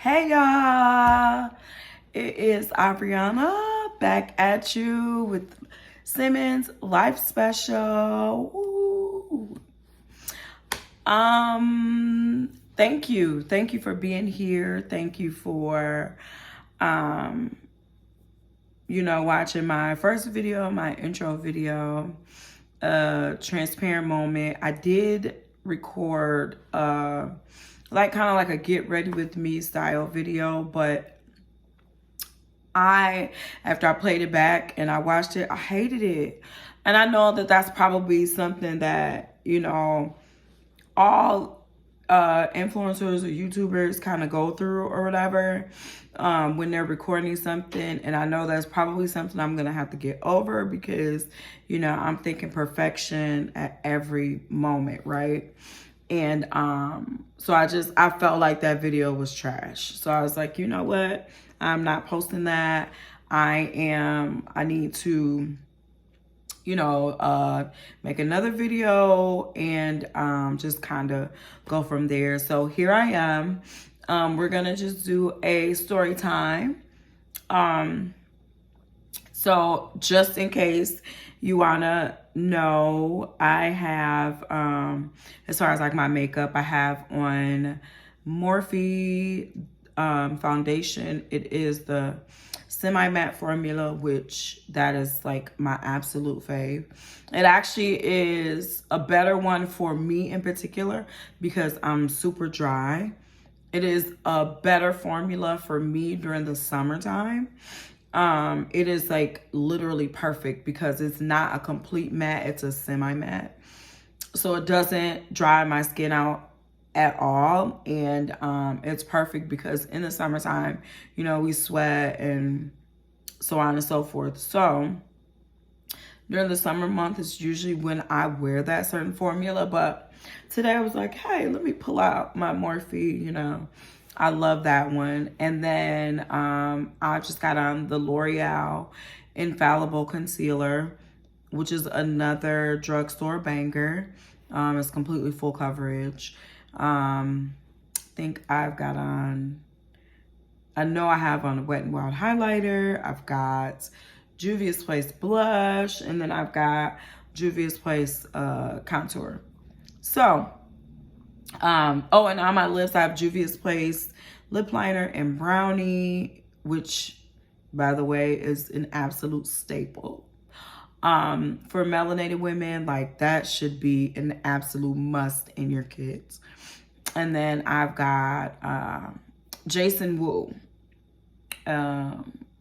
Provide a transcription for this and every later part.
Hey y'all, it is Ariana back at you with Simmons Life Special. Woo. Thank you for being here. Thank you for, um, watching my first video, my intro video, transparent moment. I did record, kind of like a get ready with me style video, but after I played it back and I watched it, I hated it. And I know that that's probably something that, all influencers or YouTubers kind of go through or whatever when they're recording something. And I know that's probably something I'm going to have to get over because, I'm thinking perfection at every moment, right? And so I felt like that video was trash. So I was like, you know what? I'm not posting that. I need to, make another video and just kind of go from there. So here I am. We're going to just do a story time. So just in case you want to know, I have, as far as like my makeup, I have on Morphe foundation. It is the semi-matte formula, which that is like my absolute fave. It actually is a better one for me in particular because I'm super dry. It is a better formula for me during the summertime. It is like literally perfect because it's not a complete matte, it's a semi-matte. So it doesn't dry my skin out at all. And it's perfect because in the summertime, we sweat and so on and so forth. So during the summer month, it's usually when I wear that certain formula. But today I was like, hey, let me pull out my Morphe, I love that one. And then I just got on the L'Oreal Infallible Concealer, which is another drugstore banger. It's completely full coverage. I think I've got on, I know I have on a Wet n Wild highlighter. I've got Juvia's Place blush, and then I've got Juvia's Place contour. So, and on my lips, I have Juvia's Place lip liner and brownie, which, by the way, is an absolute staple. For melanated women, like that should be an absolute must in your kits. And then I've got Jason Wu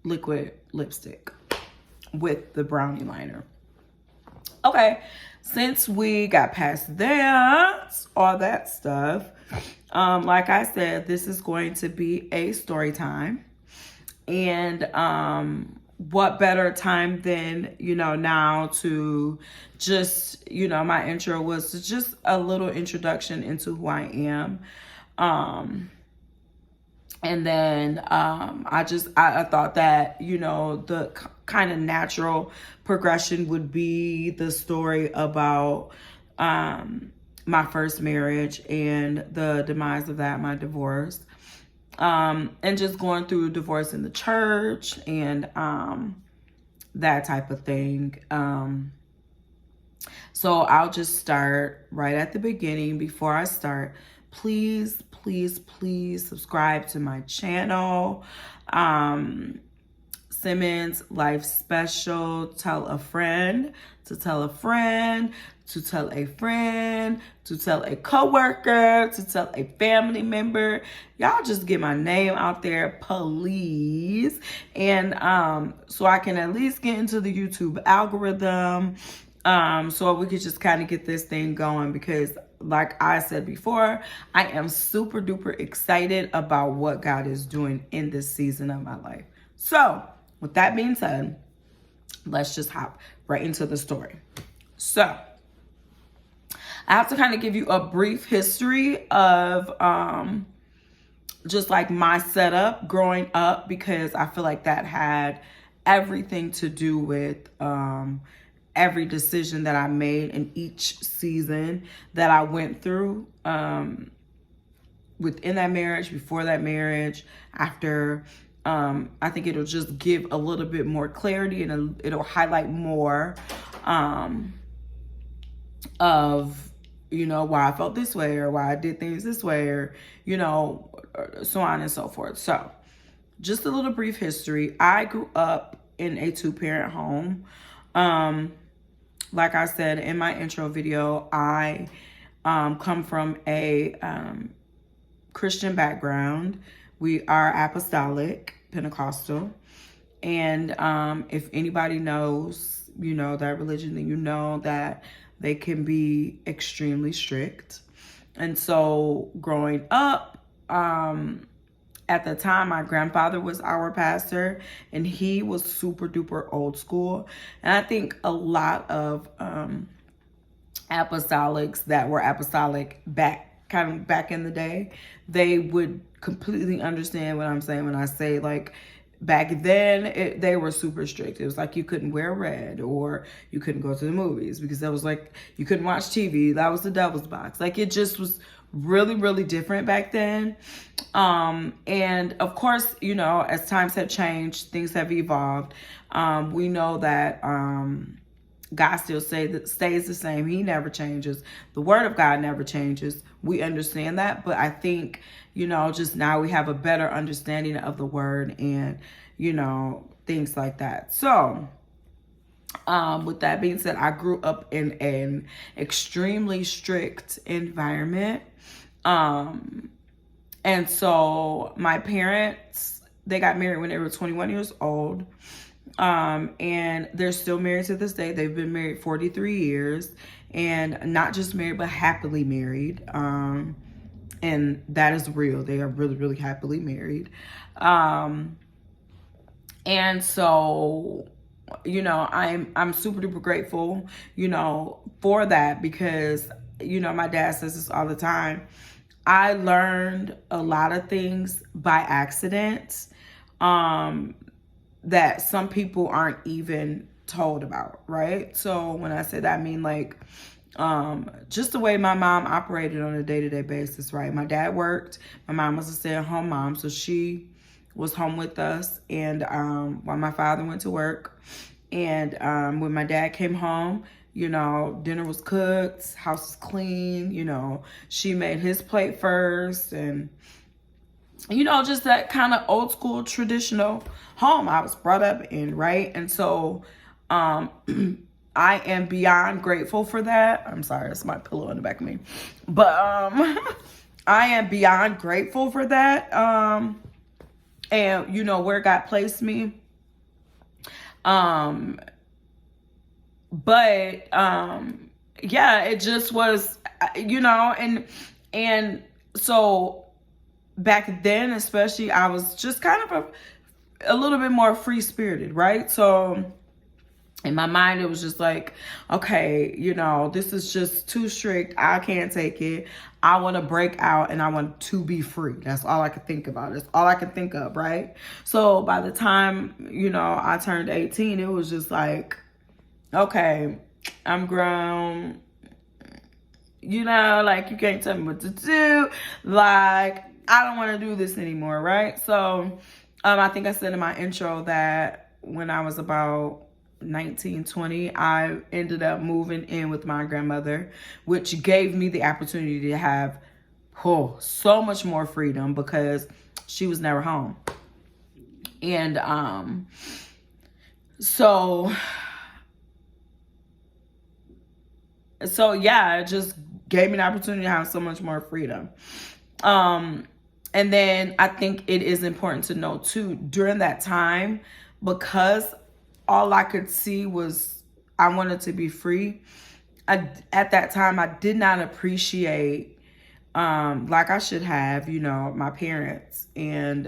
liquid lipstick with the brownie liner. Okay, since we got past that, all that stuff, like I said, this is going to be a story time. And what better time than, now to just, my intro was just a little introduction into who I am. And then I thought that, the kind of natural progression would be the story about my first marriage and the demise of that, my divorce. And just going through divorce in the church and that type of thing. So I'll just start right at the beginning. Before I start, please subscribe to my channel. Simmons Life Special. Tell a friend to tell a friend to tell a friend to tell a coworker to tell a family member. Y'all just get my name out there, please. And so I can at least get into the YouTube algorithm. So we could just kind of get this thing going because like I said before, I am super duper excited about what God is doing in this season of my life. So with that being said, let's just hop right into the story. So I have to kind of give you a brief history of just like my setup growing up because I feel like that had everything to do with every decision that I made in each season that I went through. within that marriage, before that marriage, after. I think it'll just give a little bit more clarity, and it'll highlight more of, you know, why I felt this way, or why I did things this way, or, you know, so on and so forth. So just a little brief history. I grew up in a 2-parent home. Like I said in my intro video, I come from a Christian background. We are apostolic Pentecostal. And if anybody knows, you know, that religion, then you know that they can be extremely strict. And so growing up, at the time, my grandfather was our pastor, and he was super duper old school. And I think a lot of apostolics that were apostolic back in the day, they would completely understand what I'm saying when I say, like, back then they were super strict. It was like you couldn't wear red, or you couldn't go to the movies, because that was like, you couldn't watch TV. That was the devil's box. Like, it just was really, really different back then. And of course, you know, as times have changed, things have evolved. We know that God still stays the same. He never changes. The word of God never changes. We understand that. But I think, you know, just now we have a better understanding of the word, and, you know, things like that. So with that being said, I grew up in an extremely strict environment. And so my parents, they got married when they were 21 years old. And they're still married to this day. They've been married 43 years, and not just married, but happily married. And that is real. They are really, really happily married. And so, you know, I'm super duper grateful, you know, for that, because, you know, my dad says this all the time. I learned a lot of things by accident, that some people aren't even told about, right? So when I say that, I mean, like, just the way my mom operated on a day-to-day basis, right? My dad worked. My mom was a stay-at-home mom, so she was home with us, and while my father went to work. And when my dad came home, you know, dinner was cooked, house was clean, you know, she made his plate first, and, you know, just that kind of old school traditional home I was brought up in, right? And so I am beyond grateful for that. I'm sorry, it's my pillow in the back of me. But I am beyond grateful for that. And, you know, where God placed me. But yeah, it just was, you know, and so back then, especially, I was just kind of a little bit more free-spirited, right? So in my mind, it was just like, okay, you know, this is just too strict. I can't take it. I want to break out, and I want to be free. That's all I could think about. That's all I could think of, right? So by the time, you know, I turned 18, it was just like, okay, I'm grown. You know, like, you can't tell me what to do. Like, I don't want to do this anymore, right? So I think I said in my intro that when I was about 19, 20, I ended up moving in with my grandmother, which gave me the opportunity to have so much more freedom, because she was never home. And so yeah, it just gave me the opportunity to have so much more freedom. And then I think it is important to know too, during that time, because all I could see was I wanted to be free. At that time, I did not appreciate, like I should have, you know, my parents and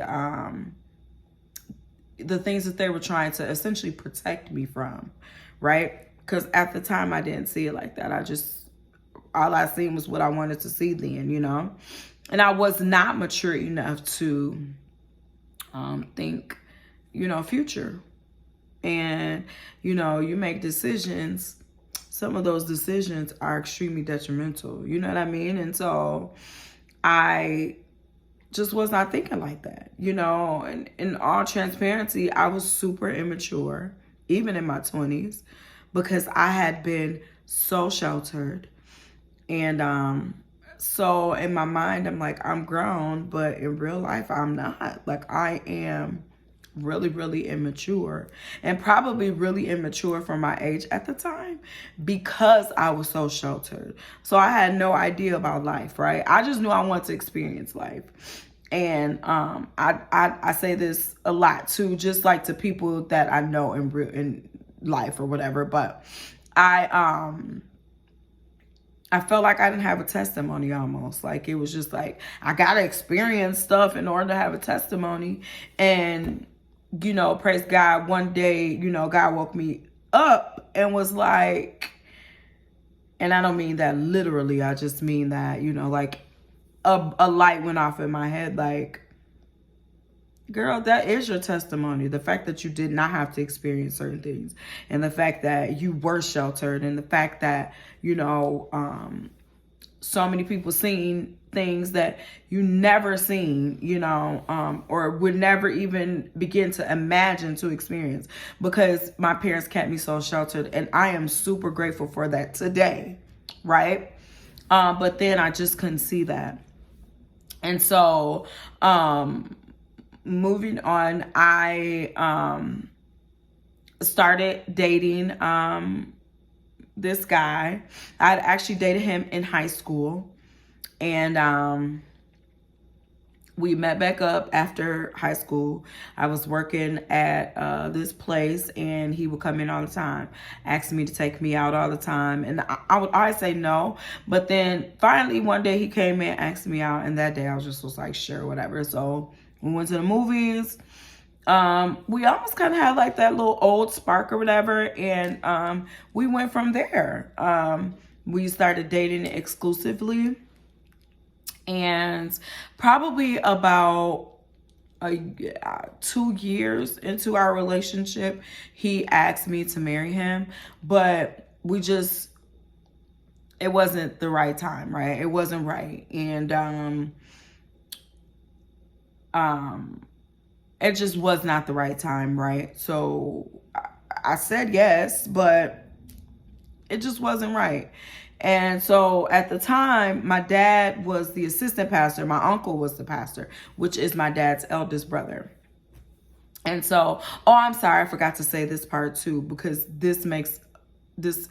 the things that they were trying to essentially protect me from, right? Because at the time, I didn't see it like that. All I seen was what I wanted to see then, you know? And I was not mature enough to think, you know, future. And, you know, you make decisions. Some of those decisions are extremely detrimental. You know what I mean? And so I just was not thinking like that, you know. And in all transparency, I was super immature, even in my 20s, because I had been so sheltered. And so in my mind, I'm like, I'm grown, but in real life, I'm not. Like, I am really, really immature, and probably really immature for my age at the time, because I was so sheltered. So I had no idea about life, right? I just knew I wanted to experience life. And I say this a lot too, just like to people that I know in life or whatever. But I felt like I didn't have a testimony almost. Like, it was just like, I got to experience stuff in order to have a testimony. And, you know, praise God, one day, you know, God woke me up and was like, and I don't mean that literally, I just mean that, you know, like a light went off in my head, like, girl, that is your testimony. The fact that you did not have to experience certain things, and the fact that you were sheltered, and the fact that, you know, so many people seen things that you never seen, you know, or would never even begin to imagine to experience, because my parents kept me so sheltered. And I am super grateful for that today, right? But then I just couldn't see that. And so, moving on, I started dating this guy. I'd actually dated him in high school, and we met back up after high school. I was working at this place, and he would come in all the time, asking me to take me out all the time. And I would always say no. But then finally one day he came in, asked me out, and that day I was like, sure, whatever. So we went to the movies. We almost kind of had like that little old spark or whatever. And we went from there. We started dating exclusively. And probably about 2 years into our relationship, he asked me to marry him. But it wasn't the right time, right? It wasn't right. And it just was not the right time, right? So I said yes, but it just wasn't right. And so at the time, my dad was the assistant pastor. My uncle was the pastor, which is my dad's eldest brother. And so, oh, I'm sorry, I forgot to say this part too, because this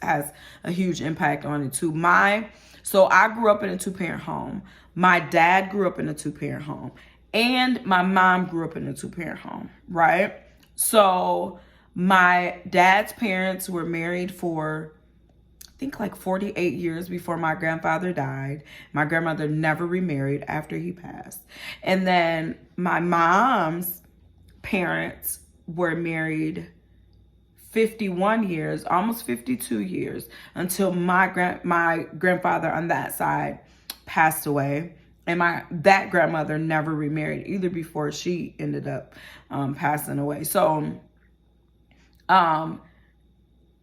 has a huge impact on it too. So I grew up in a 2-parent home. My dad grew up in a 2-parent home. And my mom grew up in a 2-parent home, right? So my dad's parents were married for, I think, like 48 years before my grandfather died. My grandmother never remarried after he passed. And then my mom's parents were married 51 years, almost 52 years, until my grandfather on that side passed away. And that grandmother never remarried either before she ended up passing away. So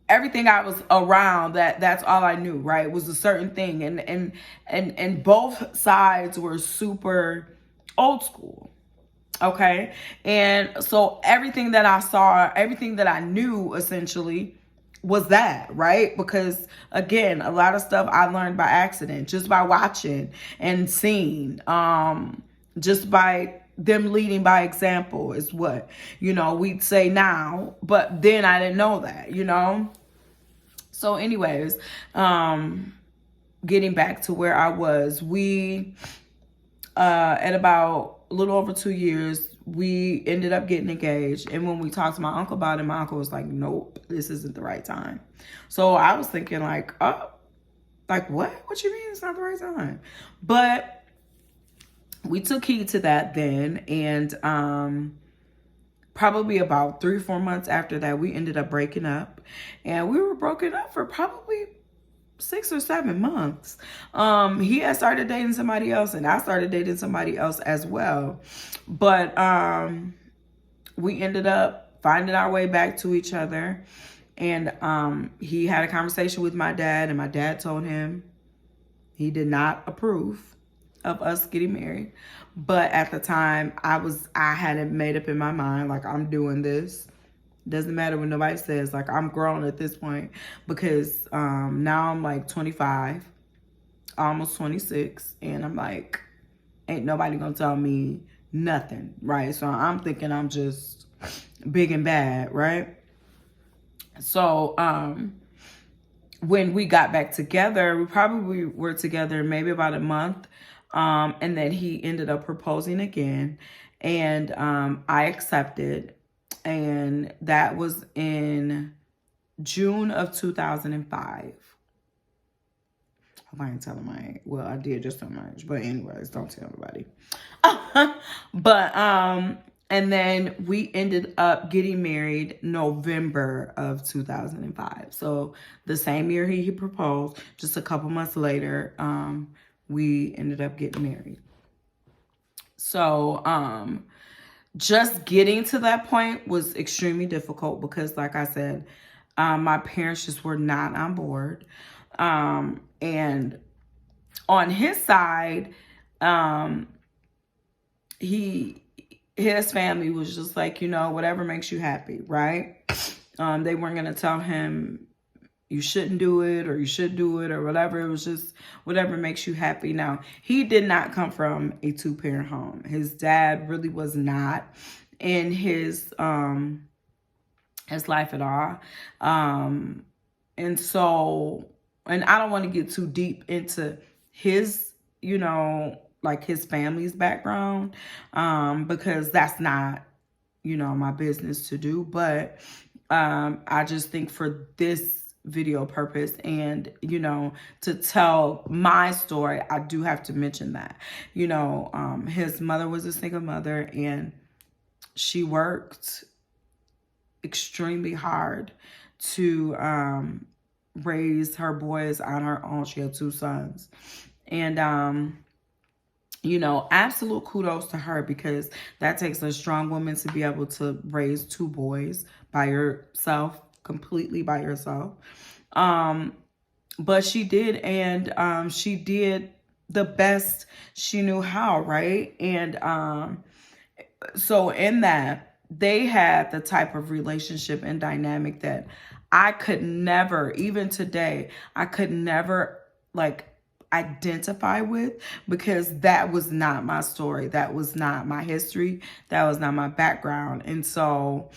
everything I was around, that's all I knew, right? It was a certain thing. And both sides were super old school. Okay. And so everything that I saw, everything that I knew essentially was that, right? Because again, a lot of stuff I learned by accident, just by watching and seeing, just by them leading by example is what, you know, we'd say now, but then I didn't know that, you know? So anyways, getting back to where I was, we, at about a little over 2 years, we ended up getting engaged. And when we talked to my uncle about it, my uncle was like, nope, this isn't the right time. So I was thinking like, oh, like what? What you mean it's not the right time? But we took heed to that then. And probably about 3 or 4 months after that, we ended up breaking up. And we were broken up for probably 6 or 7 months. He had started dating somebody else, and I started dating somebody else as well. But we ended up finding our way back to each other. And he had a conversation with my dad, and my dad told him he did not approve of us getting married. But at the time, I had it made up in my mind, like, I'm doing this. Doesn't matter what nobody says. Like, I'm grown at this point, because now I'm like 25, almost 26, and I'm like, ain't nobody gonna tell me nothing, right? So I'm thinking I'm just big and bad, right? So when we got back together, we probably were together maybe about a month, and then he ended up proposing again, and I accepted, and that was in June of 2005. I ain't telling my age. Well, I did just tell my age, but anyways, don't tell nobody. But and then we ended up getting married November of 2005. So the same year he proposed, just a couple months later, we ended up getting married. So just getting to that point was extremely difficult because, like I said, my parents just were not on board. And on his side, his family was just like, whatever makes you happy, right? They weren't going to tell him you shouldn't do it or you should do it or whatever. It was just whatever makes you happy. Now, he did not come from a two-parent home. His dad really was not in his life at all. And so, and I don't want to get too deep into his, like his family's background, because that's not, my business to do. But I just think for this video purpose and, to tell my story, I do have to mention that, his mother was a single mother, and she worked extremely hard to raise her boys on her own. She had 2 sons. And absolute kudos to her, because that takes a strong woman to be able to raise 2 boys by yourself, completely by yourself. But she did, and she did the best she knew how, right? And so in that, they had the type of relationship and dynamic that I could never, even today, I could never like identify with, because that was not my story. That was not my history. That was not my background. And so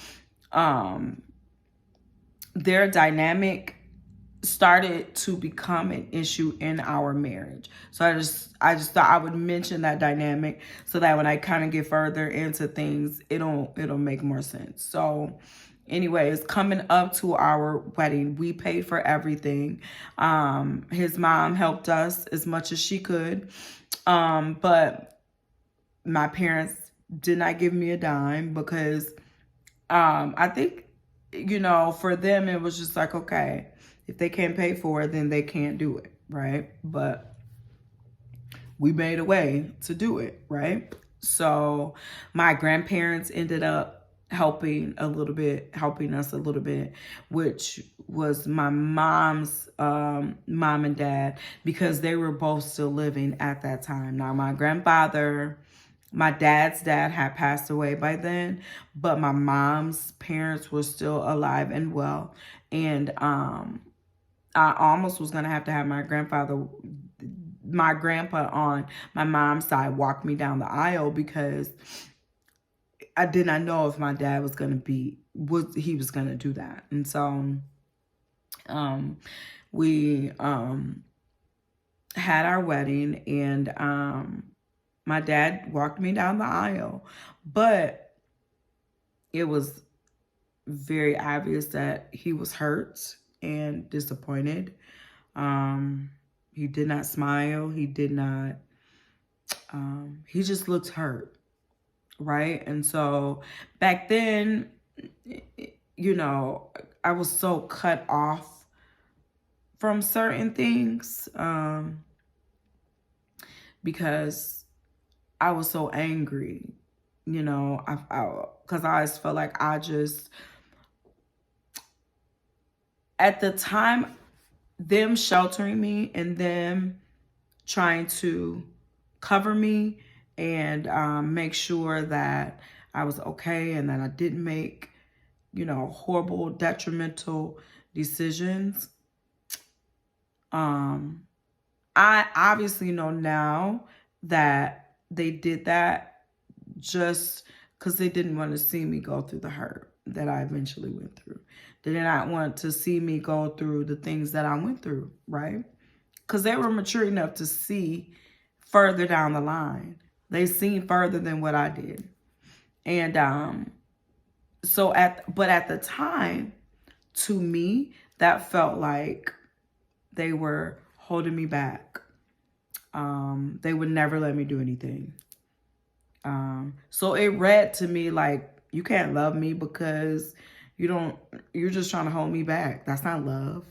their dynamic started to become an issue in our marriage. So I just thought I would mention that dynamic so that when I kind of get further into things, it'll make more sense. So anyways, coming up to our wedding, we paid for everything. His mom helped us as much as she could. But my parents did not give me a dime, because I think, for them, it was just like, okay, if they can't pay for it, then they can't do it, right? But we made a way to do it, right? So my grandparents ended up helping us a little bit, which was my mom's mom and dad, because they were both still living at that time. Now, my dad's dad had passed away by then, but my mom's parents were still alive and well. And I almost was going to have my grandpa on my mom's side walk me down the aisle, because I did not know if my dad was going to do that. And so we had our wedding, and my dad walked me down the aisle, but it was very obvious that he was hurt and disappointed. He did not smile. He did not, he just looked hurt, right? And so back then, I was so cut off from certain things, because I was so angry, because I just felt like at the time, them sheltering me and them trying to cover me and make sure that I was okay and that I didn't make, horrible, detrimental decisions. I obviously know now that they did that just because they didn't want to see me go through the hurt that I eventually went through. They did not want to see me go through the things that I went through, right? Because they were mature enough to see further down the line. They seen further than what I did. And but at the time, to me, that felt like they were holding me back. They would never let me do anything. So it read to me like, you can't love me because you're just trying to hold me back. That's not love.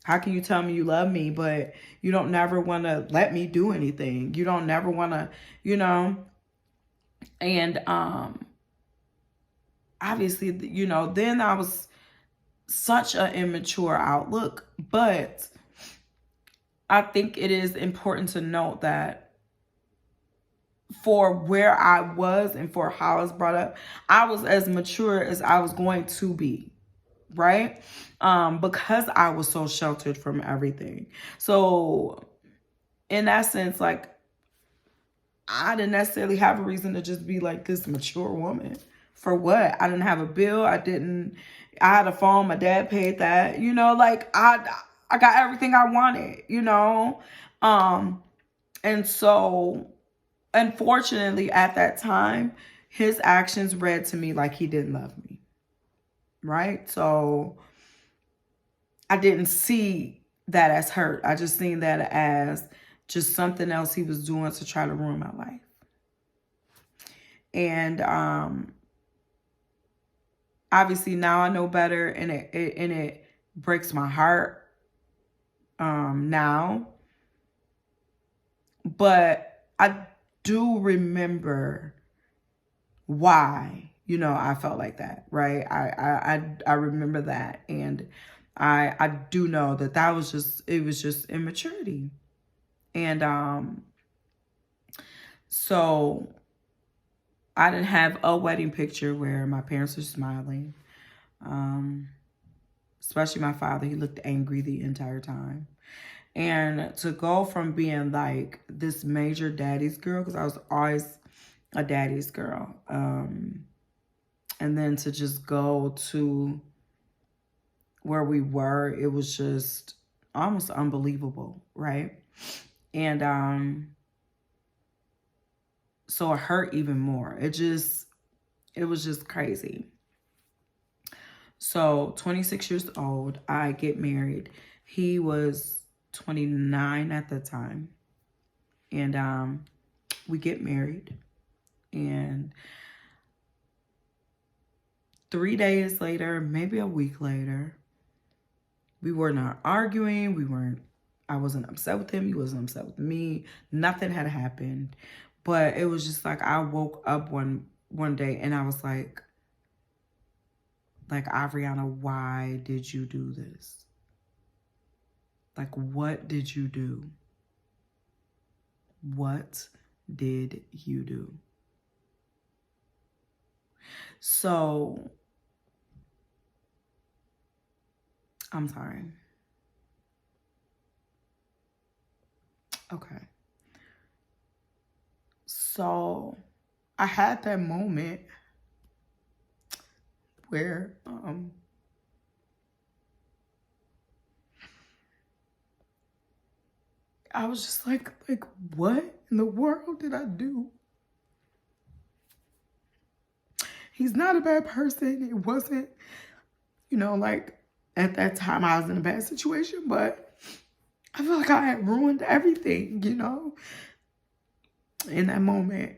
How can you tell me you love me, but you don't never want to let me do anything? You don't never want to, and obviously, then I was such an immature outlook, but I think it is important to note that for where I was and for how I was brought up, I was as mature as I was going to be, right? Because I was so sheltered from everything. So in that sense, like, I didn't necessarily have a reason to just be like this mature woman. For what? I didn't have a bill. I had a phone. My dad paid that, like I got everything I wanted, and so unfortunately at that time, his actions read to me like he didn't love me. Right? So I didn't see that as hurt. I just seen that as just something else he was doing to try to ruin my life. And obviously now I know better, and it breaks my heart now. But I do remember why, I felt like that, right? I remember that, and I do know that was just immaturity. And so I didn't have a wedding picture where my parents are smiling. Especially my father, he looked angry the entire time. And to go from being like this major daddy's girl, because I was always a daddy's girl, and then to just go to where we were, it was just almost unbelievable, right? And so it hurt even more. It was just crazy. So 26 years old, I get married. He was 29 at the time. And we get married. And 3 days later, maybe a week later, we were not arguing. I wasn't upset with him. He wasn't upset with me. Nothing had happened. But it was just like I woke up one day and I was like, Ariana, why did you do this? Like, what did you do? What did you do? So, I'm sorry. Okay. So, I had that moment where I was just like, what in the world did I do? He's not a bad person. It wasn't, like at that time I was in a bad situation, but I feel like I had ruined everything, In that moment,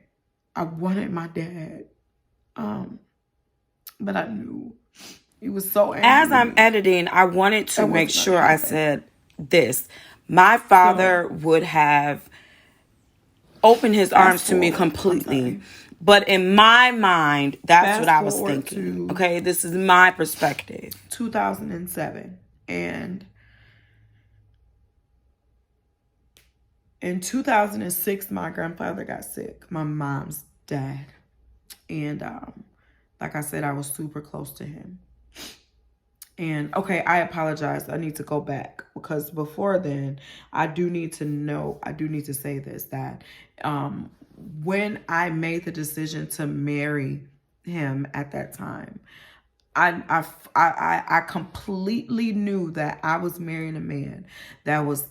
I wanted my dad, but I knew he was so angry. As I'm editing, I wanted to make sure I said this. My father would have opened his arms to me completely. But in my mind, that's what I was thinking. Okay, this is my perspective. 2007. And In 2006, my grandfather got sick, my mom's dad. And like I said, I was super close to him. And okay, I apologize. I need to go back because before then, I do need to say this, that when I made the decision to marry him at that time, I completely knew that I was marrying a man that was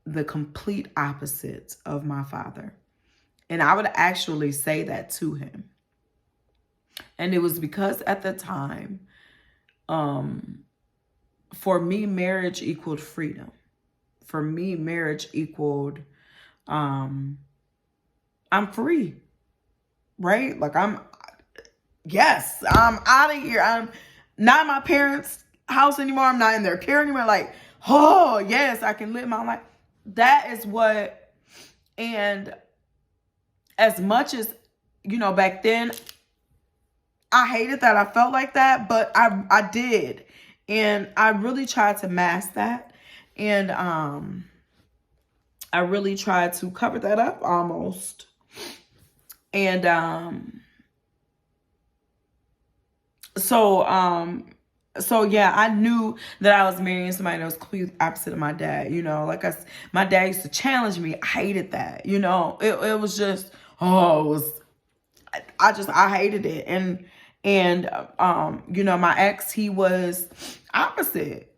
the complete opposite of my father. And I would actually say that to him. And it was because at the time, for me, marriage equaled freedom. For me, marriage equaled, I'm free, right? Like yes, I'm out of here. I'm not in my parents' house anymore. I'm not in their care anymore. Like, oh, yes, I can live my life. That is what, and as much as, back then, I hated that I felt like that, but I did. And I really tried to mask that. And I really tried to cover that up almost. And so yeah, I knew that I was marrying somebody that was completely opposite of my dad. Like my dad used to challenge me. I hated that. It was just, it was, I hated it. And my ex, he was opposite.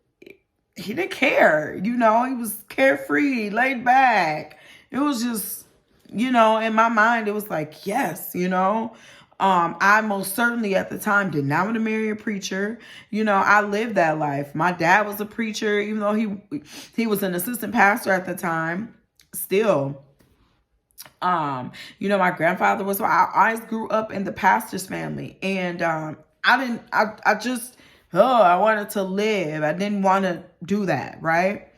He didn't care, he was carefree, laid back. It was just, in my mind, it was like, yes, I most certainly at the time did not want to marry a preacher. I lived that life. My dad was a preacher, even though he was an assistant pastor at the time. Still, my grandfather was, I grew up in the pastor's family, and I wanted to live. I didn't want to do that, right?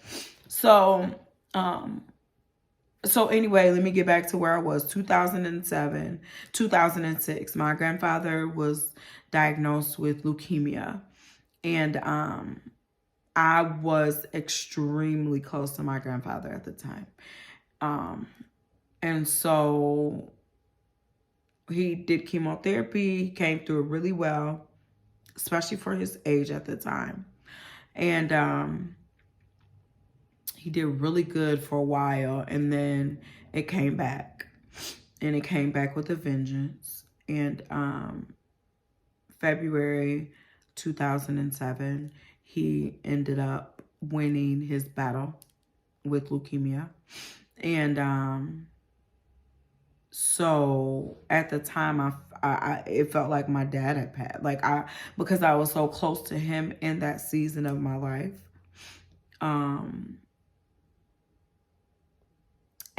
So anyway, let me get back to where I was. 2007, 2006, my grandfather was diagnosed with leukemia. And I was extremely close to my grandfather at the time. And so he did chemotherapy, came through it really well, especially for his age at the time. And he did really good for a while, and then it came back. And it came back with a vengeance. And February 2007, he ended up winning his battle with leukemia. And so at the time, it felt like my dad had passed. Because I was so close to him in that season of my life.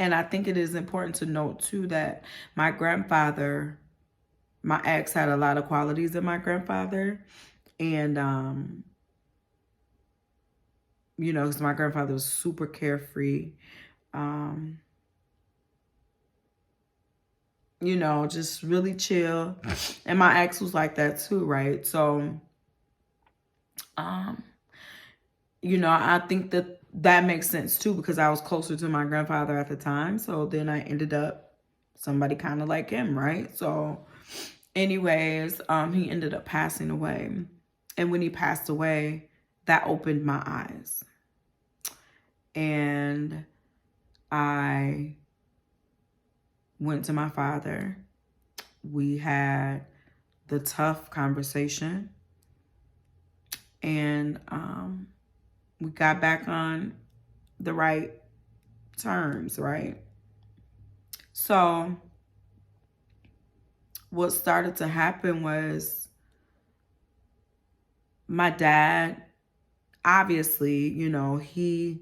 And I think it is important to note too that my grandfather, my ex, had a lot of qualities of my grandfather. And because my grandfather was super carefree. Just really chill. And my ex was like that too, right? So, I think that makes sense too, because I was closer to my grandfather at the time. So then I ended up somebody kind of like him, right? So anyways, he ended up passing away. And when he passed away, that opened my eyes. And I went to my father. We had the tough conversation. And we got back on the right terms, right? So what started to happen was my dad, obviously, he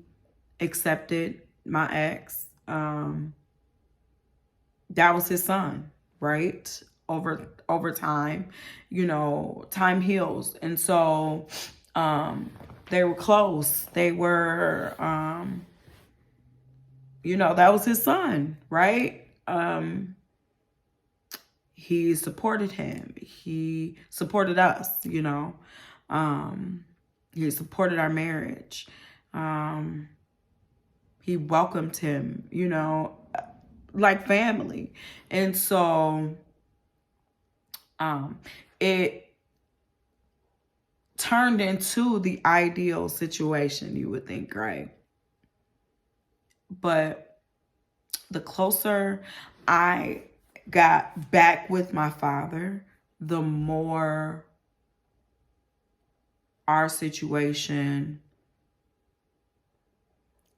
accepted my ex. That was his son, right? Over time, time heals. And so they were close. They were, that was his son, right? He supported him. He supported us, he supported our marriage. He welcomed him, you know, like family. And so it turned into the ideal situation, you would think, right? But the closer I got back with my father, the more our situation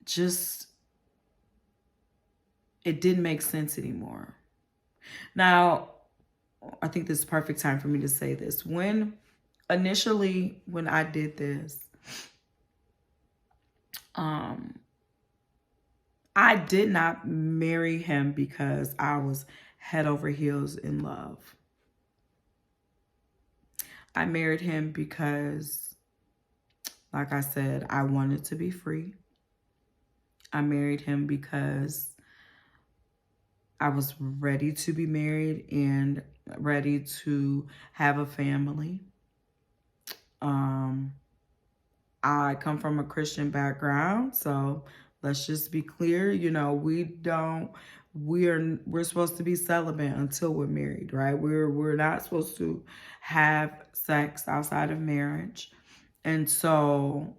just, it didn't make sense anymore. Now, I think this is perfect time for me to say this. Initially, when I did this, I did not marry him because I was head over heels in love. I married him because, like I said, I wanted to be free. I married him because I was ready to be married and ready to have a family. I come from a Christian background, so let's just be clear, you know, we're supposed to be celibate until we're married, right? We're not supposed to have sex outside of marriage. And so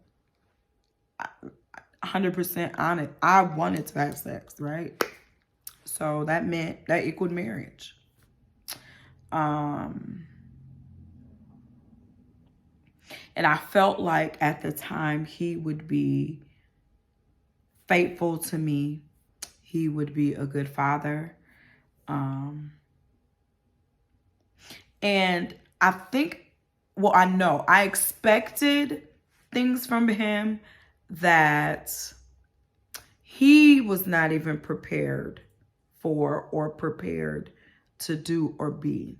100% on it, I wanted to have sex, right? So that equaled marriage. And I felt like at the time he would be faithful to me. He would be a good father. And I think, well, I know I expected things from him that he was not even prepared for or prepared to do or be.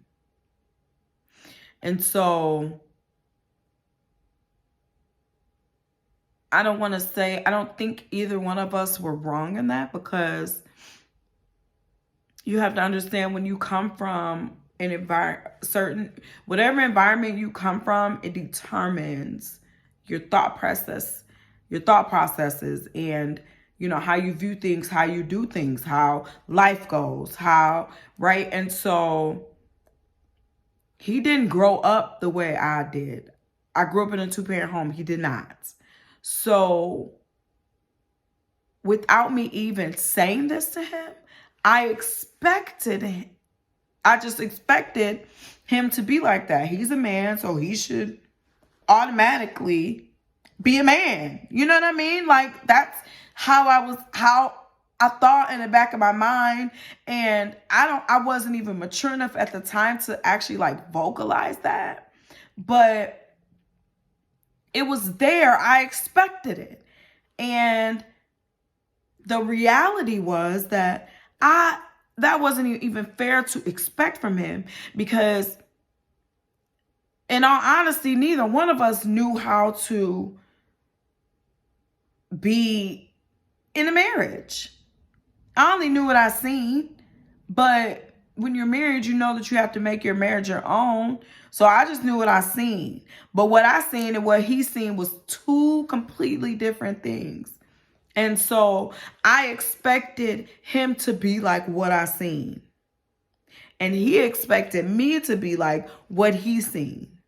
And so I don't think either one of us were wrong in that, because you have to understand, when you come from an whatever environment you come from, it determines your thought processes, and, you know, how you view things, how you do things, how life goes, right? And so he didn't grow up the way I did. I grew up in a 2-parent home. He did not. So without me even saying this to him, I just expected him to be like that. He's a man, so he should automatically be a man. You know what I mean? Like, that's how I thought in the back of my mind. And I wasn't even mature enough at the time to actually like vocalize that. But it was there. I expected it. And the reality was that that wasn't even fair to expect from him, because in all honesty, neither one of us knew how to be in a marriage. I only knew what I seen, but when you're married, you know that you have to make your marriage your own. So I just knew what I seen. But what I seen and what he seen was two completely different things. And so I expected him to be like what I seen. And he expected me to be like what he seen.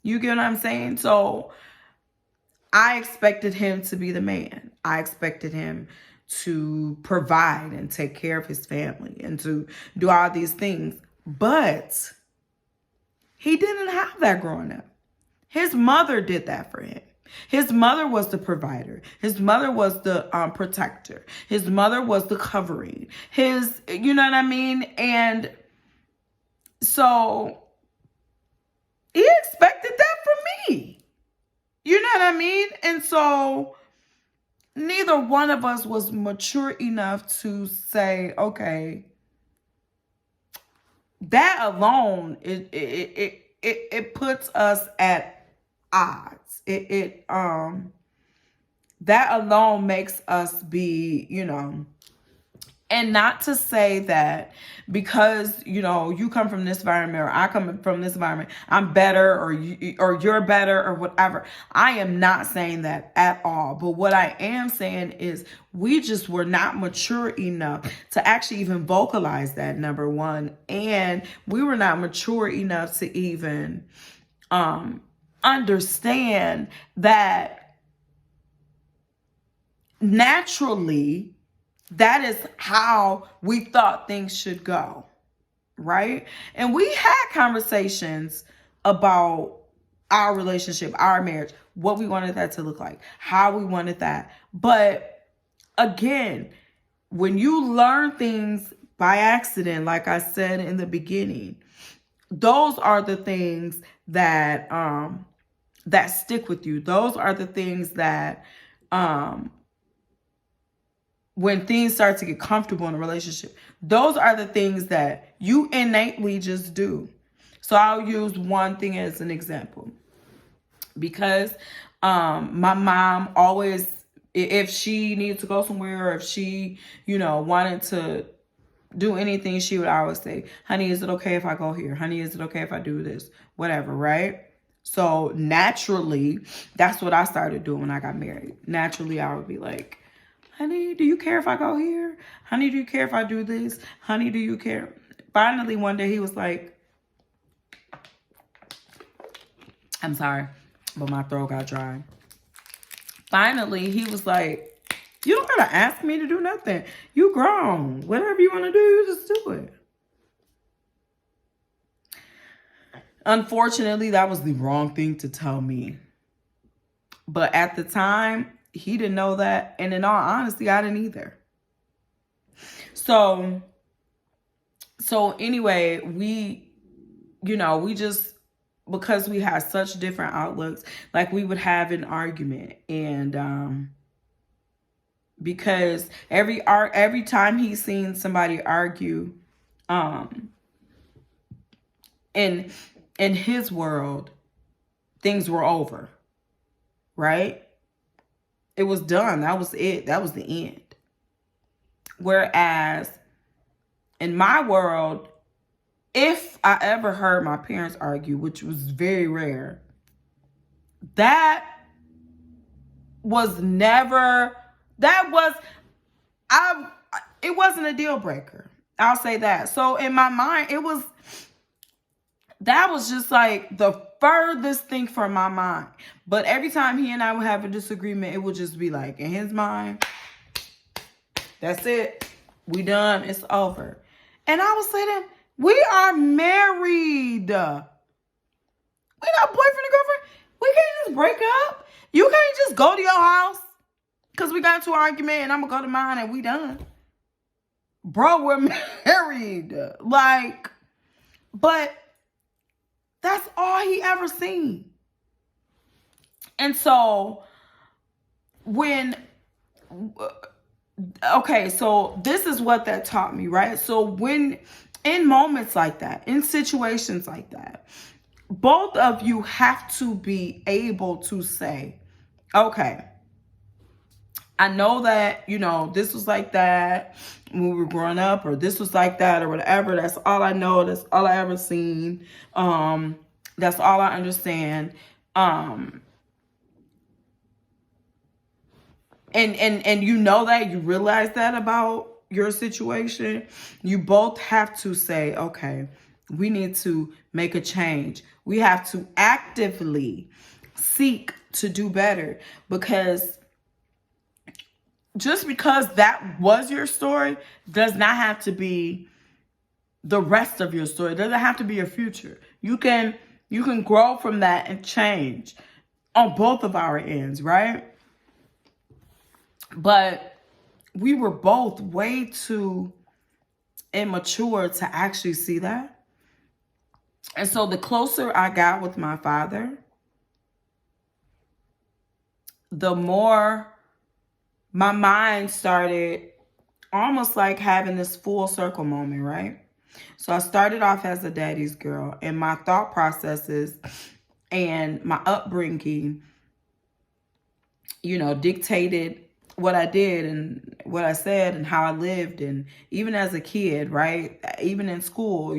You get what I'm saying? So I expected him to be the man. I expected him to provide and take care of his family and to do all these things. But he didn't have that growing up. His mother did that for him. His mother was the provider. His mother was the protector. His mother was the covering. You know what I mean? And so he expected that from me. You know what I mean? And so neither one of us was mature enough to say, okay, that alone, it puts us at odds. That alone makes us be, you know, And not to say that because, you come from this environment or I come from this environment, I'm better or you're better or whatever. I am not saying that at all. But what I am saying is we just were not mature enough to actually even vocalize that, number one. And we were not mature enough to even understand that naturally, that is how we thought things should go, right? And we had conversations about our relationship, our marriage, what we wanted that to look like, how we wanted that. But again, when you learn things by accident, like I said in the beginning, those are the things that that stick with you. Those are the things that when things start to get comfortable in a relationship, those are the things that you innately just do. So I'll use one thing as an example. Because my mom always, if she needed to go somewhere, or if she, wanted to do anything, she would always say, honey, is it okay if I go here? Honey, is it okay if I do this? Whatever, right? So naturally, that's what I started doing when I got married. Naturally, I would be like, honey, do you care if I go here? Honey, do you care if I do this? Honey, do you care? Finally, one day he was like, I'm sorry, but my throat got dry. Finally, he was like, you don't gotta ask me to do nothing. You grown. Whatever you want to do, you just do it. Unfortunately, that was the wrong thing to tell me. But at the time, he didn't know that. And in all honesty, I didn't either. So anyway, we just, because we had such different outlooks, like we would have an argument. And because every time he's seen somebody argue, in his world, things were over, right? It was done. That was it. That was the end. Whereas in my world, if I ever heard my parents argue, which was very rare, it wasn't a deal breaker. I'll say that. So in my mind, that was just like the furthest thing from my mind. But every time he and I would have a disagreement, it would just be like, in his mind, that's it. We done. It's over. And I would say to him, we are married. We not boyfriend and girlfriend. We can't just break up. You can't just go to your house because we got into an argument and I'm going to go to mine and we done. Bro, we're married. But that's all he ever seen. And so so this is what that taught me, right? So when in moments like that, in situations like that, both of you have to be able to say, okay, I know that, this was like that when we were growing up, or this was like that, or whatever. That's all I know. That's all I ever seen. That's all I understand. And you know that, you realize that about your situation. You both have to say, okay, we need to make a change. We have to actively seek to do better, because just because that was your story does not have to be the rest of your story. It doesn't have to be your future. You can grow from that and change on both of our ends, right? But we were both way too immature to actually see that. And so the closer I got with my father, the more my mind started almost like having this full circle moment, right? So I started off as a daddy's girl, and my thought processes and my upbringing, dictated what I did and what I said and how I lived, and even as a kid, right? Even in school,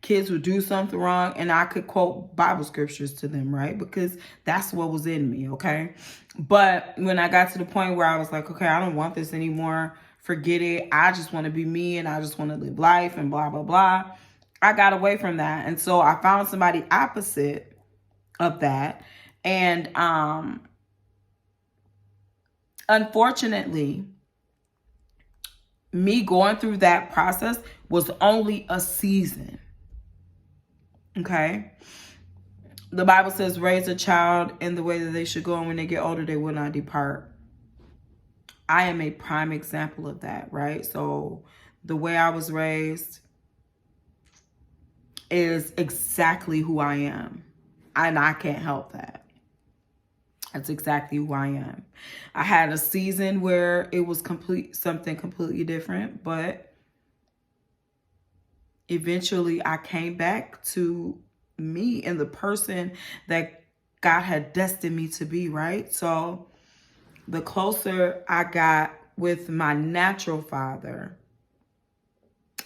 kids would do something wrong and I could quote Bible scriptures to them, right? Because that's what was in me, okay? But when I got to the point where I was like, okay, I don't want this anymore. Forget it. I just want to be me and I just want to live life and blah, blah, blah. I got away from that. And so I found somebody opposite of that. And unfortunately, me going through that process was only a season. Okay? The Bible says, raise a child in the way that they should go, and when they get older, they will not depart. I am a prime example of that, right? So the way I was raised is exactly who I am. And I can't help that. That's exactly who I am. I had a season where it was something completely different, but eventually I came back to me and the person that God had destined me to be, right? So the closer I got with my natural father,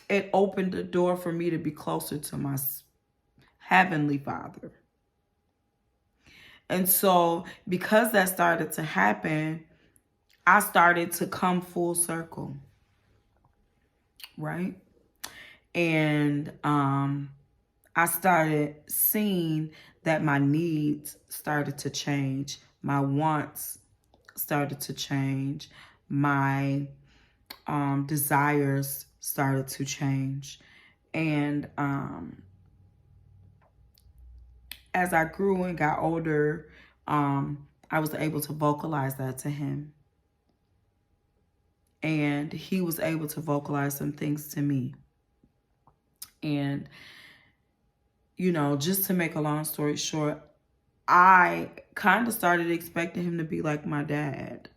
it opened the door for me to be closer to my heavenly father. And so because that started to happen, I started to come full circle, right? And I started seeing that my needs started to change. My wants started to change. My desires started to change. And as I grew and got older, I was able to vocalize that to him. And he was able to vocalize some things to me. And just to make a long story short, I kind of started expecting him to be like my dad.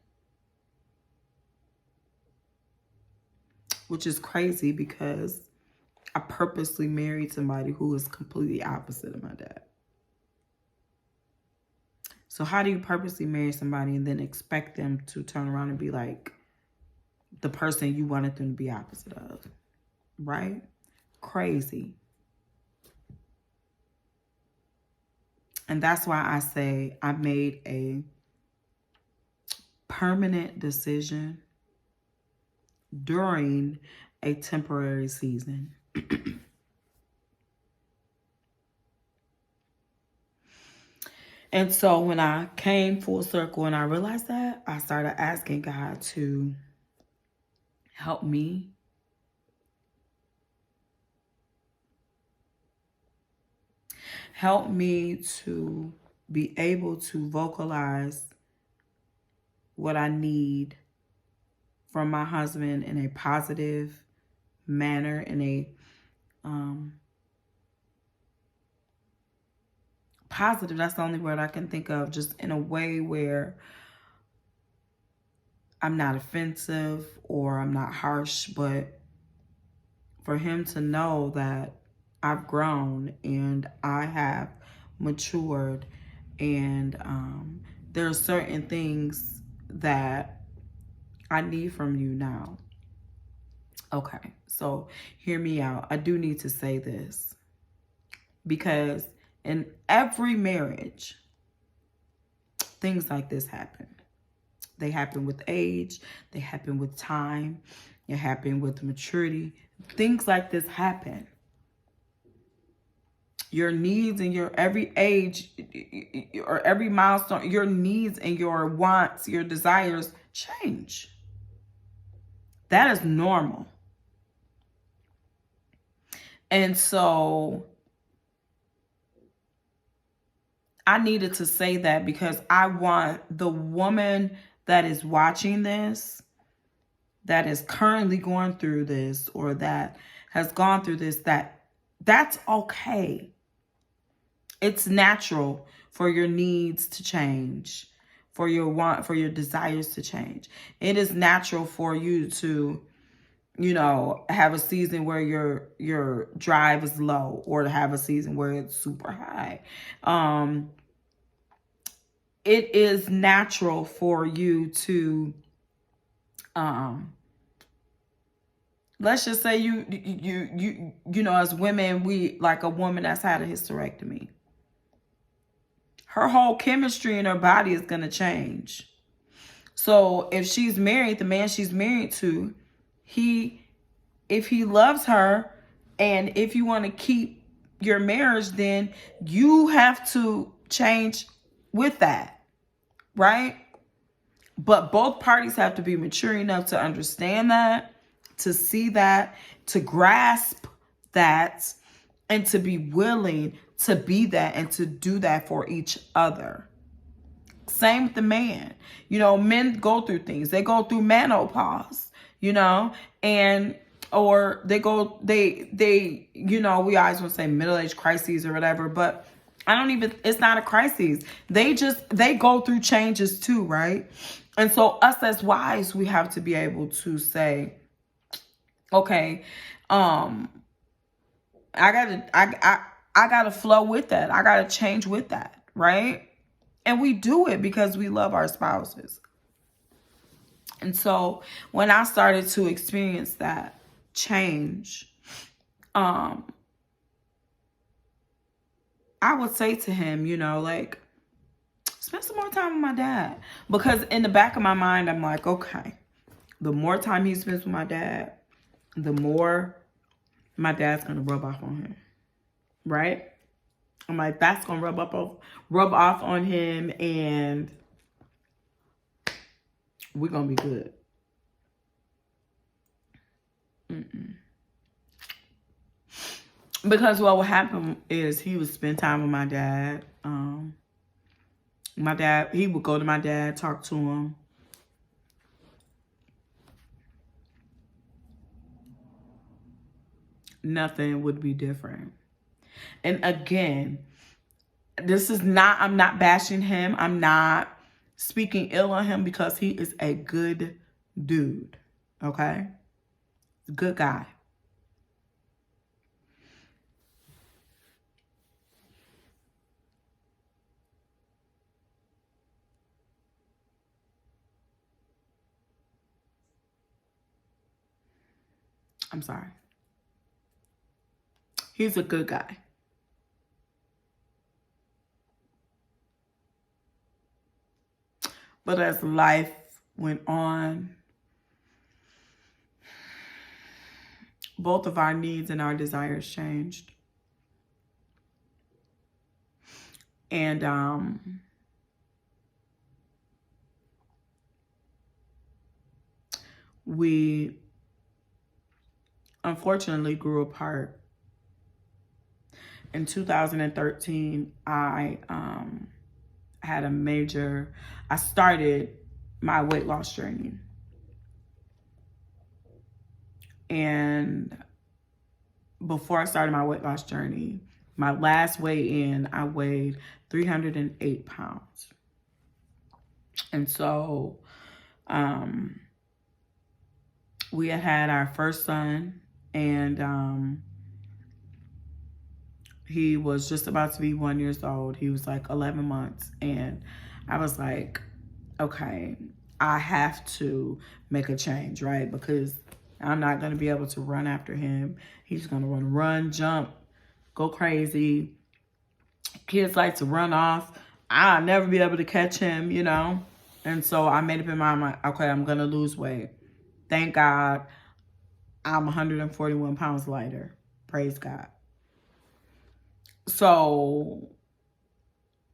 Which is crazy because I purposely married somebody who is completely opposite of my dad. So how do you purposely marry somebody and then expect them to turn around and be like the person you wanted them to be opposite of? Right? Crazy. And that's why I say I made a permanent decision during a temporary season. And so when I came full circle and I realized that, I started asking God to help me. Help me to be able to vocalize what I need from my husband in a positive manner, in a positive, that's the only word I can think of, just in a way where I'm not offensive or I'm not harsh, but for him to know that I've grown and I have matured, and there are certain things that I need from you now. Okay, so hear me out. I do need to say this because in every marriage, things like this happen. They happen with age. They happen with time. They happen with maturity. Things like this happen. Your needs and your every age or every milestone, your needs and your wants, your desires change. That is normal. And so I needed to say that because I want the woman that is watching this, that is currently going through this, or that has gone through this, that's okay. It's natural for your needs to change, for your desires to change. It is natural for you to, have a season where your drive is low, or to have a season where it's super high. it is natural for you to, let's just say you know, as women, we like a woman that's had a hysterectomy. Her whole chemistry in her body is going to change. So if she's married, the man she's married to, if he loves her, and if you want to keep your marriage, then you have to change with that, right? But both parties have to be mature enough to understand that, to see that, to grasp that, and to be willing to be that and to do that for each other. Same with the man. You know, men go through things. They go through menopause, you know, and or they you know, we always want to say middle-age crises or whatever, but it's not a crisis. They go through changes too, right? And so us as wives, we have to be able to say, okay, I gotta flow with that. I gotta change with that, right? And we do it because we love our spouses. And so when I started to experience that change, I would say to him, you know, like, spend some more time with my dad. Because in the back of my mind, I'm like, okay, the more time he spends with my dad, the more my dad's going to rub off on him. Right? I'm like, that's going to rub off on him, and we're going to be good. Because what would happen is he would spend time with my dad. He would go to my dad, talk to him. Nothing would be different. And again, I'm not bashing him. I'm not speaking ill on him, because he is a good dude. Okay? Good guy. I'm sorry. He's a good guy. But as life went on, both of our needs and our desires changed. And we unfortunately grew apart. In 2013, I started my weight loss journey. And before I started my weight loss journey, my last weigh-in, I weighed 308 pounds. And so we had our first son, and he was just about to be 1 year old. He was like 11 months. And I was like, okay, I have to make a change, right? Because I'm not going to be able to run after him. He's going to run, jump, go crazy. Kids like to run off. I'll never be able to catch him, you know? And so I made up in my mind, okay, I'm going to lose weight. Thank God I'm 141 pounds lighter. Praise God. So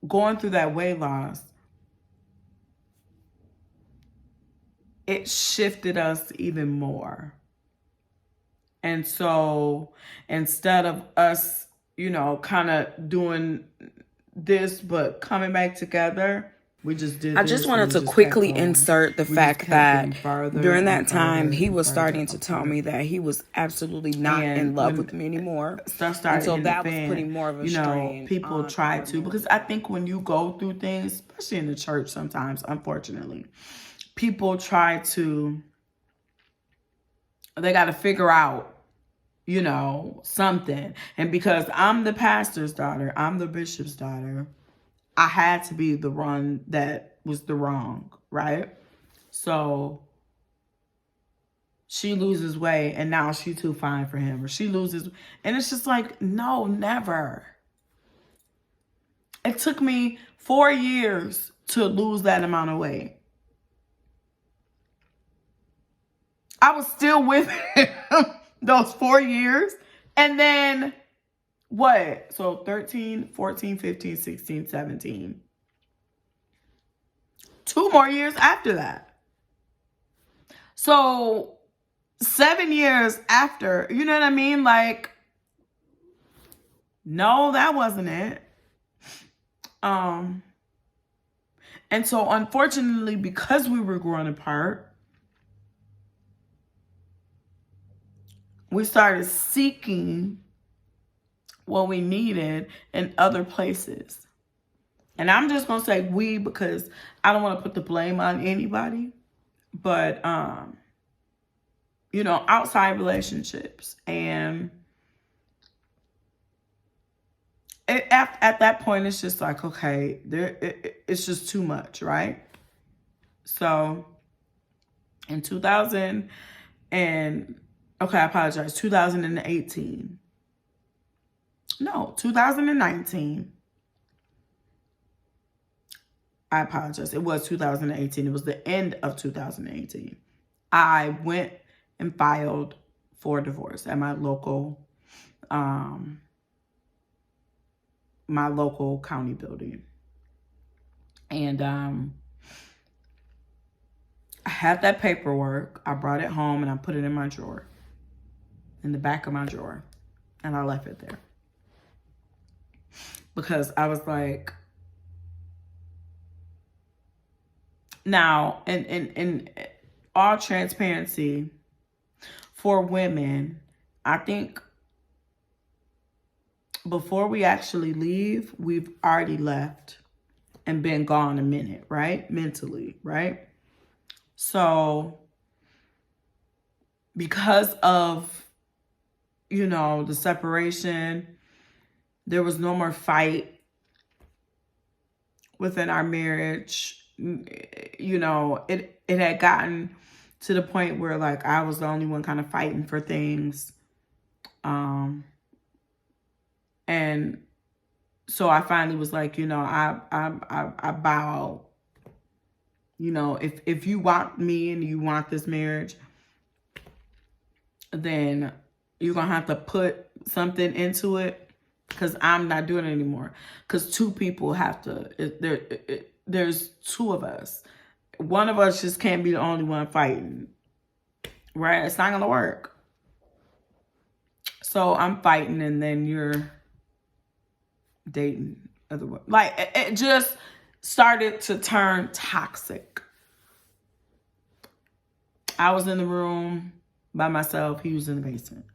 going through that weight loss, it shifted us even more. And so instead of us, you know, kind of doing this but coming back together, we just did. I just wanted to quickly insert the fact that during that time, he was starting to tell me that he was absolutely not in love with me anymore. Stuff started, so that was putting more of a strain. People try to, because I think when you go through things, especially in the church sometimes, unfortunately, people try to, they got to figure out, you know, something. And because I'm the pastor's daughter, I'm the bishop's daughter, I had to be the one that was the wrong, right? So she loses weight and now she's too fine for him, or she loses, and it's just like, no, never. It took me 4 years to lose that amount of weight. I was still with him those 4 years. And then what? So 13, 14, 15, 16, 17. 2 more years after that. So 7 years after, you know what I mean? Like, no, that wasn't it. And so unfortunately, because we were growing apart, we started seeking what we needed in other places. And I'm just going to say we, because I don't want to put the blame on anybody. But, you know, outside relationships. And at that point, it's just like, okay, it's just too much, right? So in 2018, no, 2019, I apologize. It was 2018. It was the end of 2018. I went and filed for divorce at my local county building. And I had that paperwork. I brought it home and I put it in my drawer, in the back of my drawer, and I left it there. Because I was like, now, in all transparency, for women, I think before we actually leave, we've already left and been gone a minute, right? Mentally, right? So because of, you know, the separation, there was no more fight within our marriage. You know, it had gotten to the point where, like, I was the only one kind of fighting for things. And so I finally was like, you know, I bow. You know, if you want me and you want this marriage, then you're going to have to put something into it, because I'm not doing it anymore. Because two people have to, there's two of us. One of us just can't be the only one fighting, right? It's not going to work. So I'm fighting, and then you're dating otherwise. Like, it just started to turn toxic. I was in the room by myself. He was in the basement.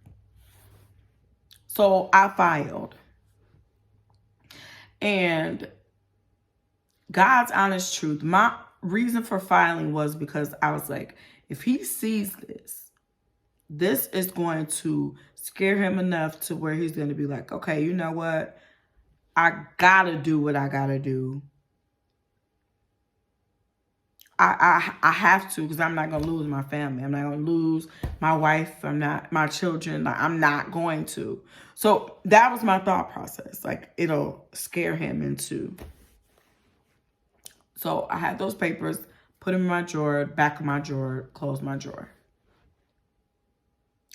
So I filed. And God's honest truth, my reason for filing was because I was like, if he sees this is going to scare him enough to where he's going to be like, okay, you know what? I gotta do what I gotta do. I have to, because I'm not gonna lose my family. I'm not gonna lose my wife. I'm not my children. Like, I'm not going to. So that was my thought process. Like, it'll scare him into. So I had those papers, put them in my drawer, back of my drawer, closed my drawer.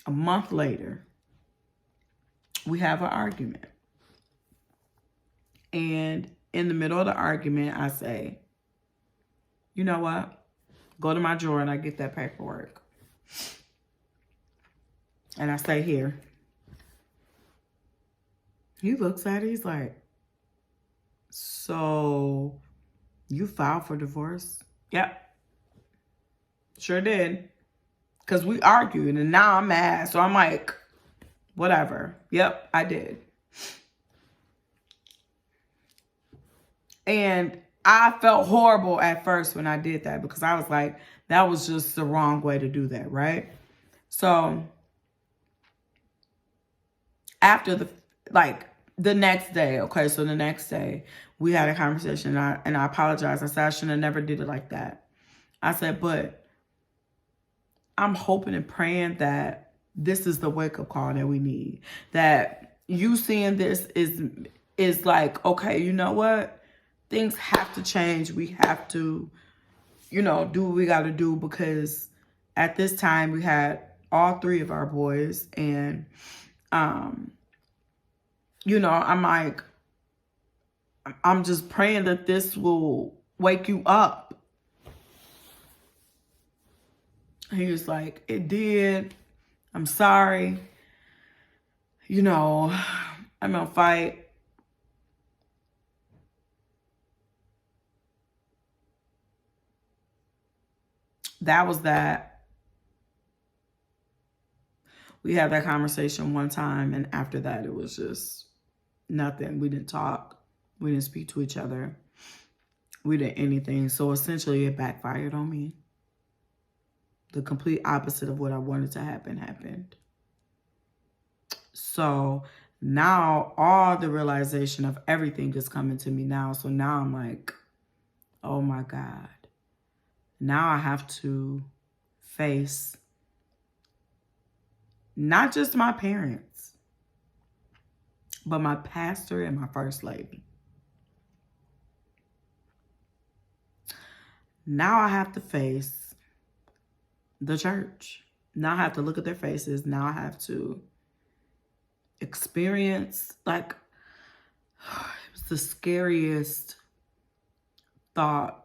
A month later, we have an argument. And in the middle of the argument, I say, you know what? Go to my drawer and I get that paperwork. And I say, here. He looks at it. He's like, so you filed for divorce? Yep. Sure did. Because we argued and now I'm mad. So I'm like, whatever. Yep, I did. And I felt horrible at first when I did that, because I was like, that was just the wrong way to do that, right? So after the next day, okay, so the next day we had a conversation, and I apologized. I said I shouldn't have never did it like that. I said, but I'm hoping and praying that this is the wake-up call that we need. That you seeing this is like, okay, you know what? Things have to change. We have to, do what we got to do, because at this time we had all three of our boys, and I'm like, I'm just praying that this will wake you up. He was like, it did. I'm sorry. I'm gonna fight. That was that. We had that conversation one time, and after that, it was just nothing. We didn't talk. We didn't speak to each other. We didn't anything. So essentially, it backfired on me. The complete opposite of what I wanted to happen happened. So now all the realization of everything is coming to me now. So now I'm like, oh my God. Now I have to face not just my parents, but my pastor and my first lady. Now I have to face the church. Now I have to look at their faces. Now I have to experience, like, it was the scariest thought,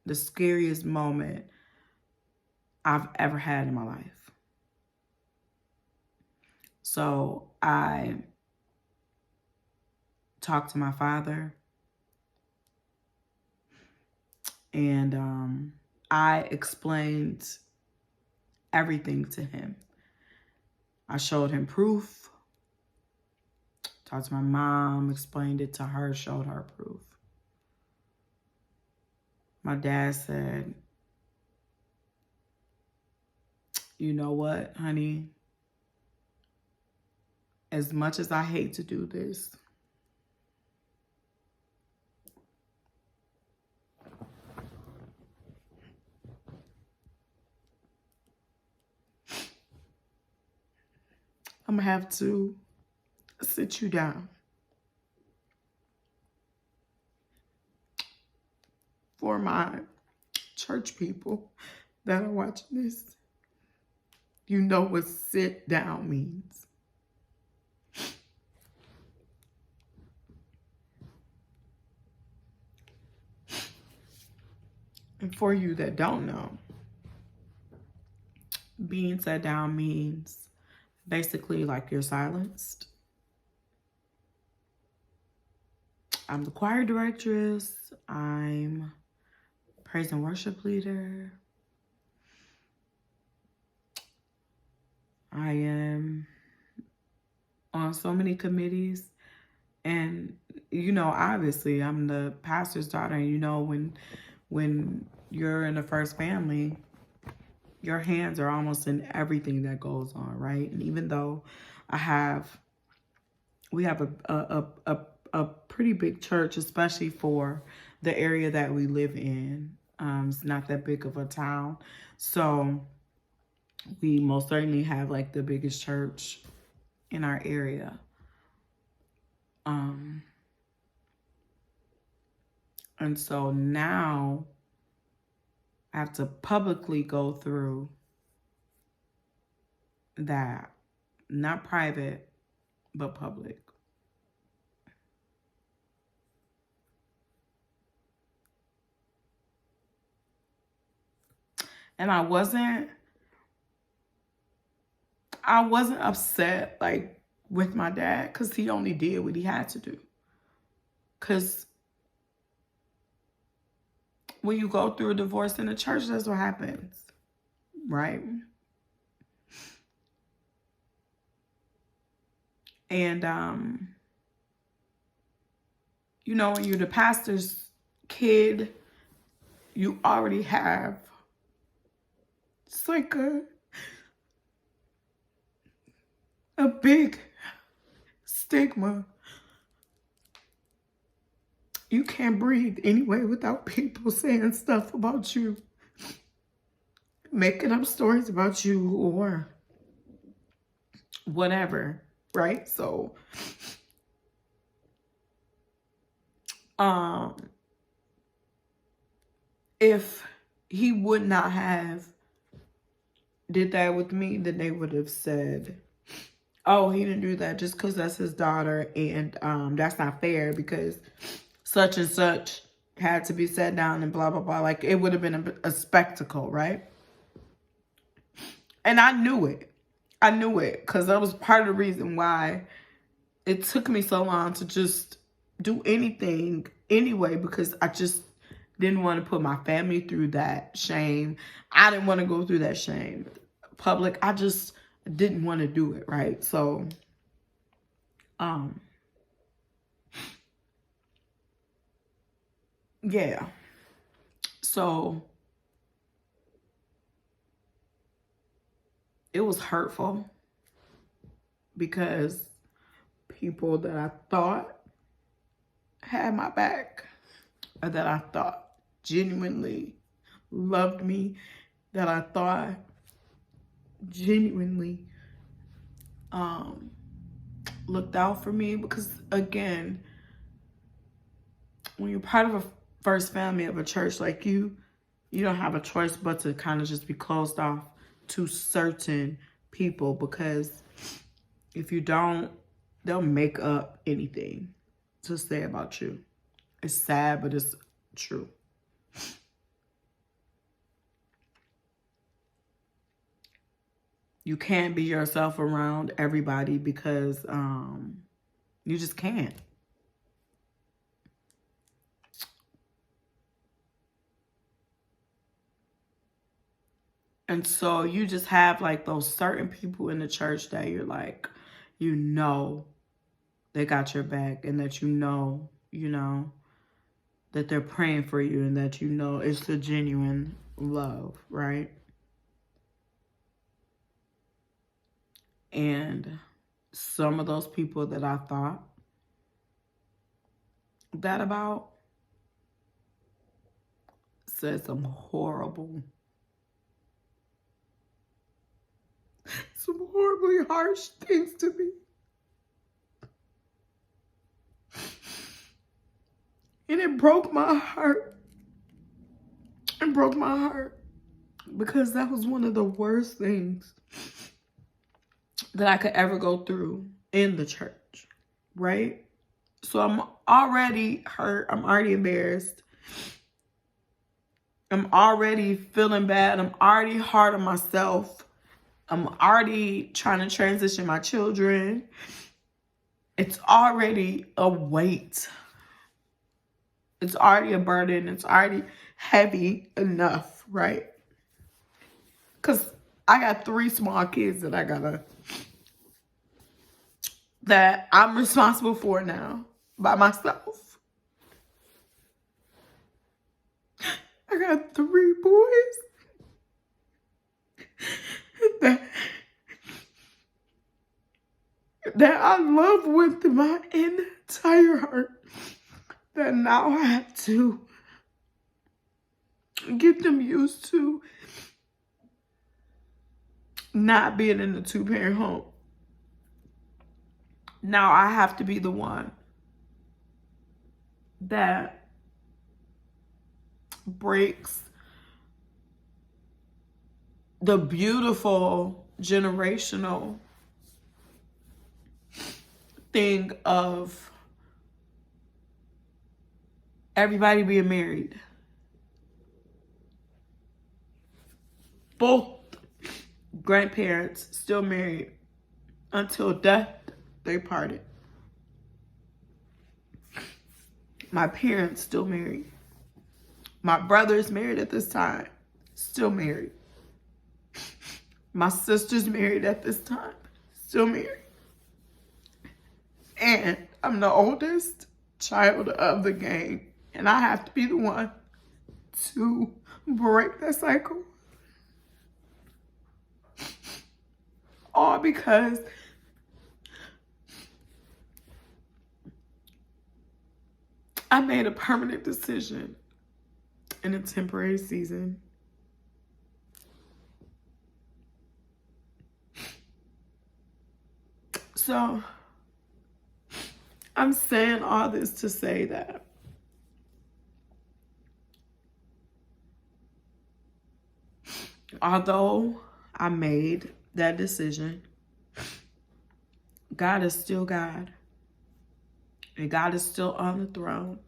the scariest moment I've ever had in my life. So I talked to my father, and I explained everything to him. I showed him proof. Talked to my mom, explained it to her, showed her proof. My dad said, you know what, honey? As much as I hate to do this, I'm gonna have to sit you down for my church people that are watching this. You know what sit down means. And for you that don't know, being sat down means basically like you're silenced. I'm the choir directress. I'm praise and worship leader. I am on so many committees. And, obviously I'm the pastor's daughter. And when you're in the first family, your hands are almost in everything that goes on, right? And even though we have a pretty big church, especially for the area that we live in. It's not that big of a town. So we most certainly have like the biggest church in our area. And so now I have to publicly go through that, not private, but public. And I wasn't upset like with my dad, because he only did what he had to do. Because when you go through a divorce in the church, that's what happens, right? And, when you're the pastor's kid, you already have, it's like a big stigma. You can't breathe anyway without people saying stuff about you, making up stories about you or whatever, right? So, if he would not have did that with me, then they would have said, oh, he didn't do that just because that's his daughter, and that's not fair because such and such had to be set down and blah, blah, blah. Like, it would have been a spectacle, right? And I knew it. I knew it because that was part of the reason why it took me so long to just do anything anyway, because I just didn't want to put my family through that shame. I didn't want to go through that shame. Public, I just didn't want to do it, right? So, yeah. So, it was hurtful because people that I thought had my back, or that I thought genuinely loved me, that I thought genuinely looked out for me. Because again, when you're part of a first family of a church, like you don't have a choice but to kind of just be closed off to certain people, because if you don't, they'll make up anything to say about you. It's sad, but it's true. You can't be yourself around everybody because you just can't. And so you just have like those certain people in the church that you're like, you know, they got your back, and that you know, that they're praying for you, and that you know it's the genuine love, right? And some of those people that I thought that about said some horribly harsh things to me. And it broke my heart. It broke my heart because that was one of the worst things that I could ever go through in the church, right? So I'm already hurt. I'm already embarrassed. I'm already feeling bad. I'm already hard on myself. I'm already trying to transition my children. It's already a weight. It's already a burden. It's already heavy enough, right? Because I got 3 small kids that I'm responsible for now by myself. I got 3 boys that I love with my entire heart, that now I have to get them used to not being in a 2-parent home. Now I have to be the one that breaks the beautiful generational thing of everybody being married. Both grandparents still married until death they parted. My parents still married. My brother's married at this time, still married. My sister's married at this time, still married. And I'm the oldest child of the gang, and I have to be the one to break that cycle. All because I made a permanent decision in a temporary season. So I'm saying all this to say that although I made that decision, God is still God. And God is still on the throne.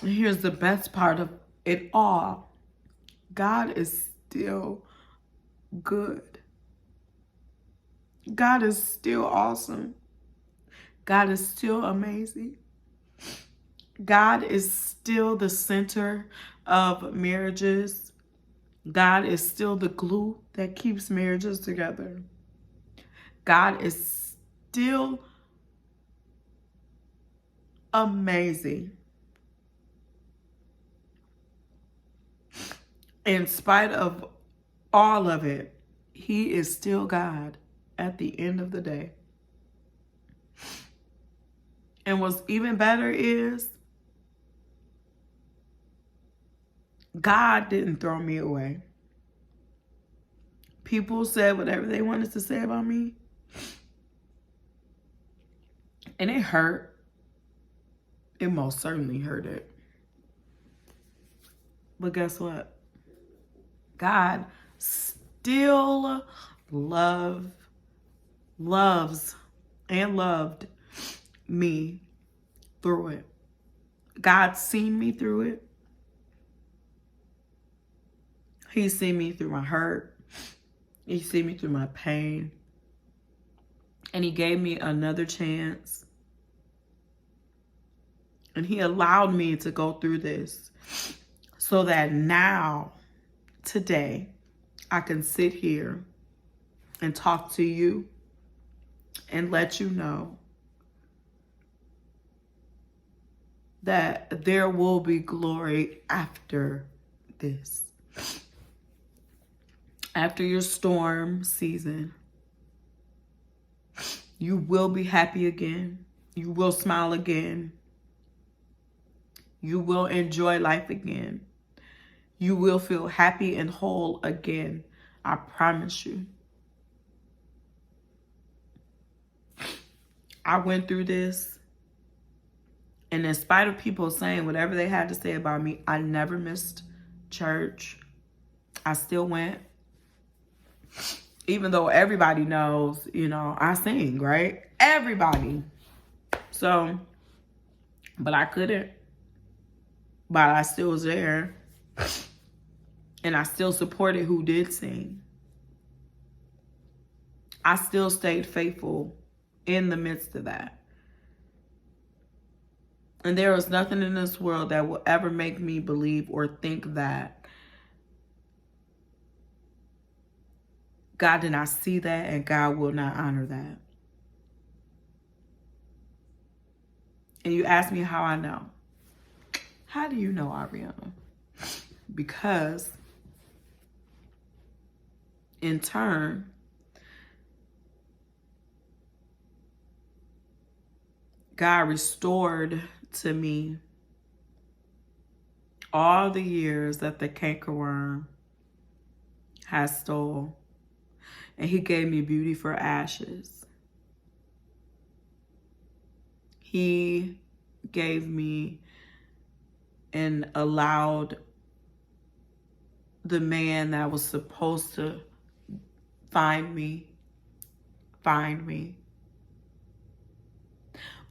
And here's the best part of it all. God is still good. God is still awesome. God is still amazing. God is still the center of marriages. God is still the glue that keeps marriages together. God is still amazing. In spite of all of it, He is still God at the end of the day. And what's even better is God didn't throw me away. People said whatever they wanted to say about me, and it hurt. It most certainly hurt it. But guess what? God still loves and loved me through it. God's seen me through it. He's seen me through my hurt. He's seen me through my pain. And He gave me another chance. And He allowed me to go through this so that now, today, I can sit here and talk to you and let you know that there will be glory after this. After your storm season, you will be happy again. You will smile again. You will enjoy life again. You will feel happy and whole again. I promise you. I went through this, and in spite of people saying whatever they had to say about me, I never missed church. I still went. Even though everybody knows, I sing, right? Everybody. So, but I couldn't. But I still was there. And I still supported who did sing. I still stayed faithful in the midst of that. And there is nothing in this world that will ever make me believe or think that God did not see that and God will not honor that. And you ask me how I know. How do you know, Ariana? Because in turn, God restored to me all the years that the cankerworm has stole. And He gave me beauty for ashes. He gave me and allowed the man that was supposed to find me.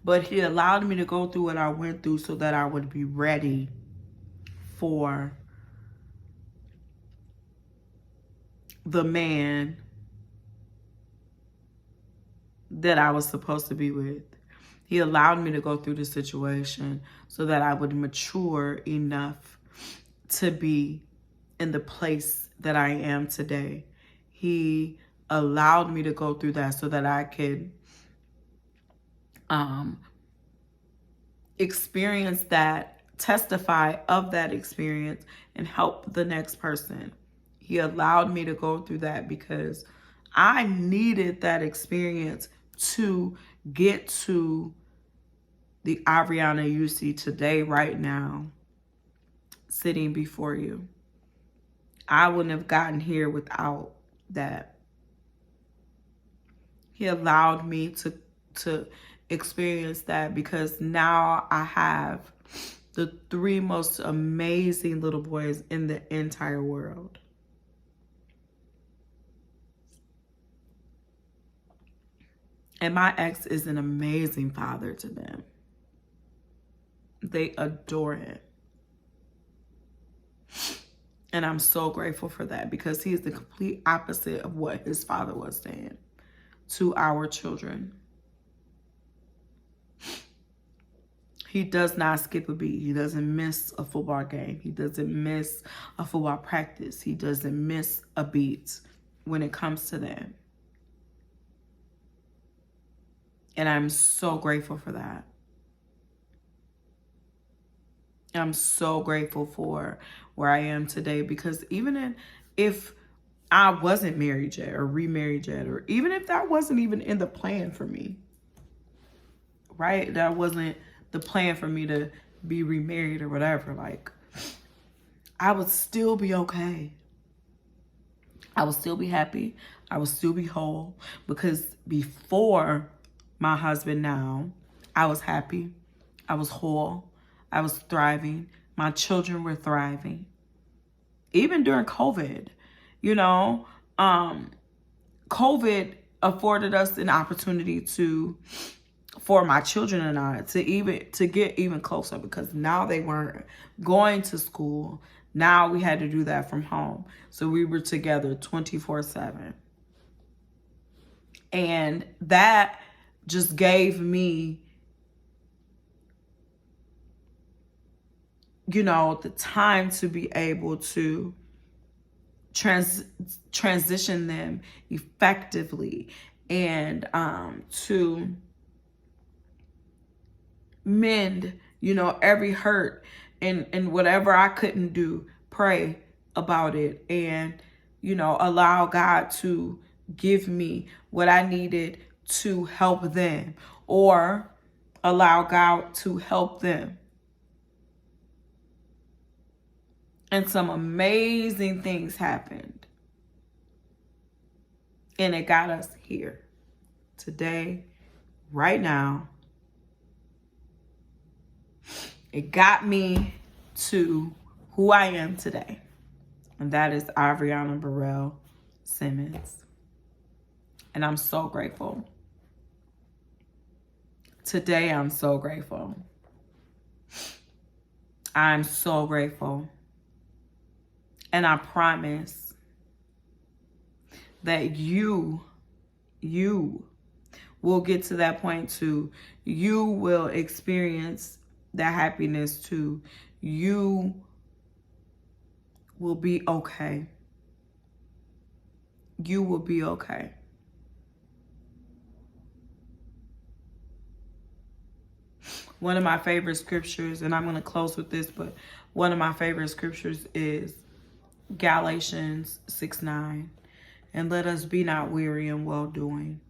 But He allowed me to go through what I went through so that I would be ready for the man that I was supposed to be with. He allowed me to go through the situation so that I would mature enough to be in the place that I am today. He allowed me to go through that so that I could experience that, testify of that experience, and help the next person. He allowed me to go through that because I needed that experience to get to the Ariana you see today, right now, sitting before you. I wouldn't have gotten here without that. He allowed me to experience that, because now I have the 3 most amazing little boys in the entire world. And my ex is an amazing father to them. They adore him. And I'm so grateful for that, because he is the complete opposite of what his father was to him, to our children. He does not skip a beat. He doesn't miss a football game. He doesn't miss a football practice. He doesn't miss a beat when it comes to them. And I'm so grateful for that. I'm so grateful for where I am today, because even if I wasn't married yet or remarried yet, or even if that wasn't even in the plan for me, right? That wasn't the plan for me to be remarried or whatever. Like, I would still be okay. I would still be happy. I would still be whole, because before my husband now, I was happy. I was whole. I was thriving. My children were thriving. Even during COVID, you know, COVID afforded us an opportunity for my children and I to get even closer, because now they weren't going to school. Now we had to do that from home. So we were together 24/7. And that just gave me, you know, the time to be able to transition them effectively, and to mend, you know, every hurt, and whatever I couldn't do, pray about it, and, you know, allow God to give me what I needed to help them, or allow God to help them. And some amazing things happened. And it got us here today, right now. It got me to who I am today. And that is Ariana Burrell Simmons. And I'm so grateful. Today, I'm so grateful. I'm so grateful. And I promise that you will get to that point too. You will experience that happiness too. You will be okay. You will be okay. One of my favorite scriptures, and I'm going to close with this, but one of my favorite scriptures is Galatians 6:9. And let us be not weary in well doing,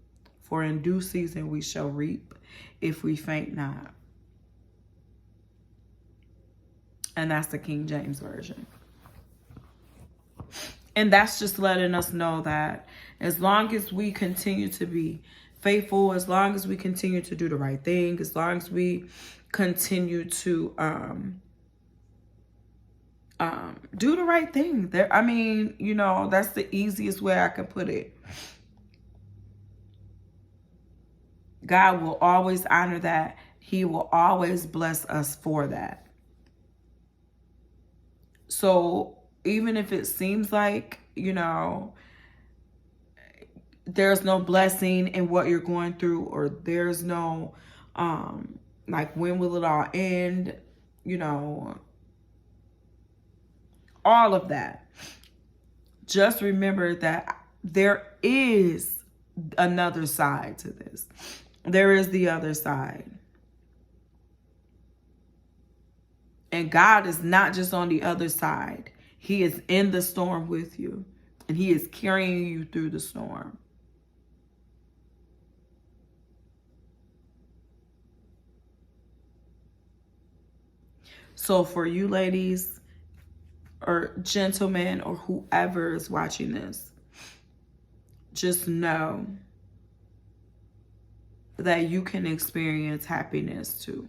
for in due season we shall reap if we faint not. And that's the King James Version. And that's just letting us know that as long as we continue to be faithful, as long as we continue to do the right thing, as long as we continue to do the right thing. There, I mean, you know, that's the easiest way I can put it. God will always honor that. He will always bless us for that. So even if it seems like, you know, there's no blessing in what you're going through, or there's no, like, when will it all end? You know, all of that. Just remember that there is another side to this. There is the other side. And God is not just on the other side. He is in the storm with you. And he is carrying you through the storm. So for you ladies or gentlemen or whoever is watching this, just know that you can experience happiness too.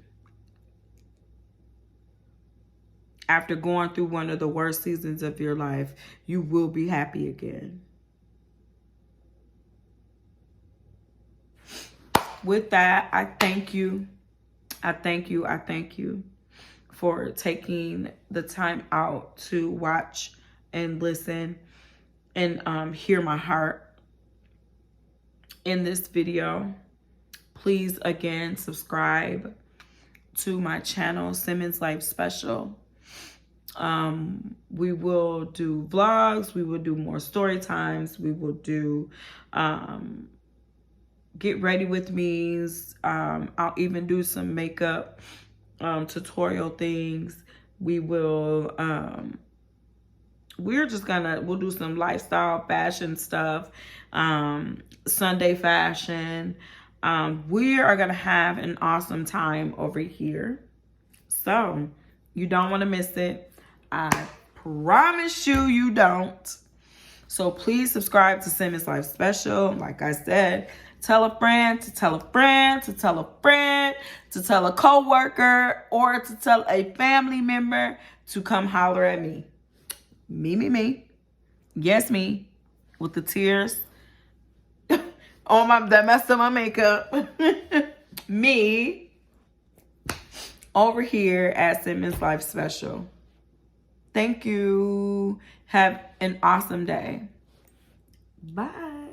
After going through one of the worst seasons of your life, you will be happy again. With that, I thank you. I thank you. I thank you for taking the time out to watch and listen and hear my heart in this video. Please, again, subscribe to my channel, Simmons Life Special. We will do vlogs. We will do more story times. We will do get ready with me's. I'll even do some makeup tutorial things. We will we'll do some lifestyle fashion stuff, Sunday fashion. We are gonna have an awesome time over here, so you don't want to miss it. I promise you don't. So please subscribe to Simmons Life Special. Like I said, tell a friend to tell a friend to tell a friend to tell a coworker or to tell a family member to come holler at me. Me. Yes, me. With the tears on that messed up my makeup. Me over here at Simmons Life Special. Thank you. Have an awesome day. Bye.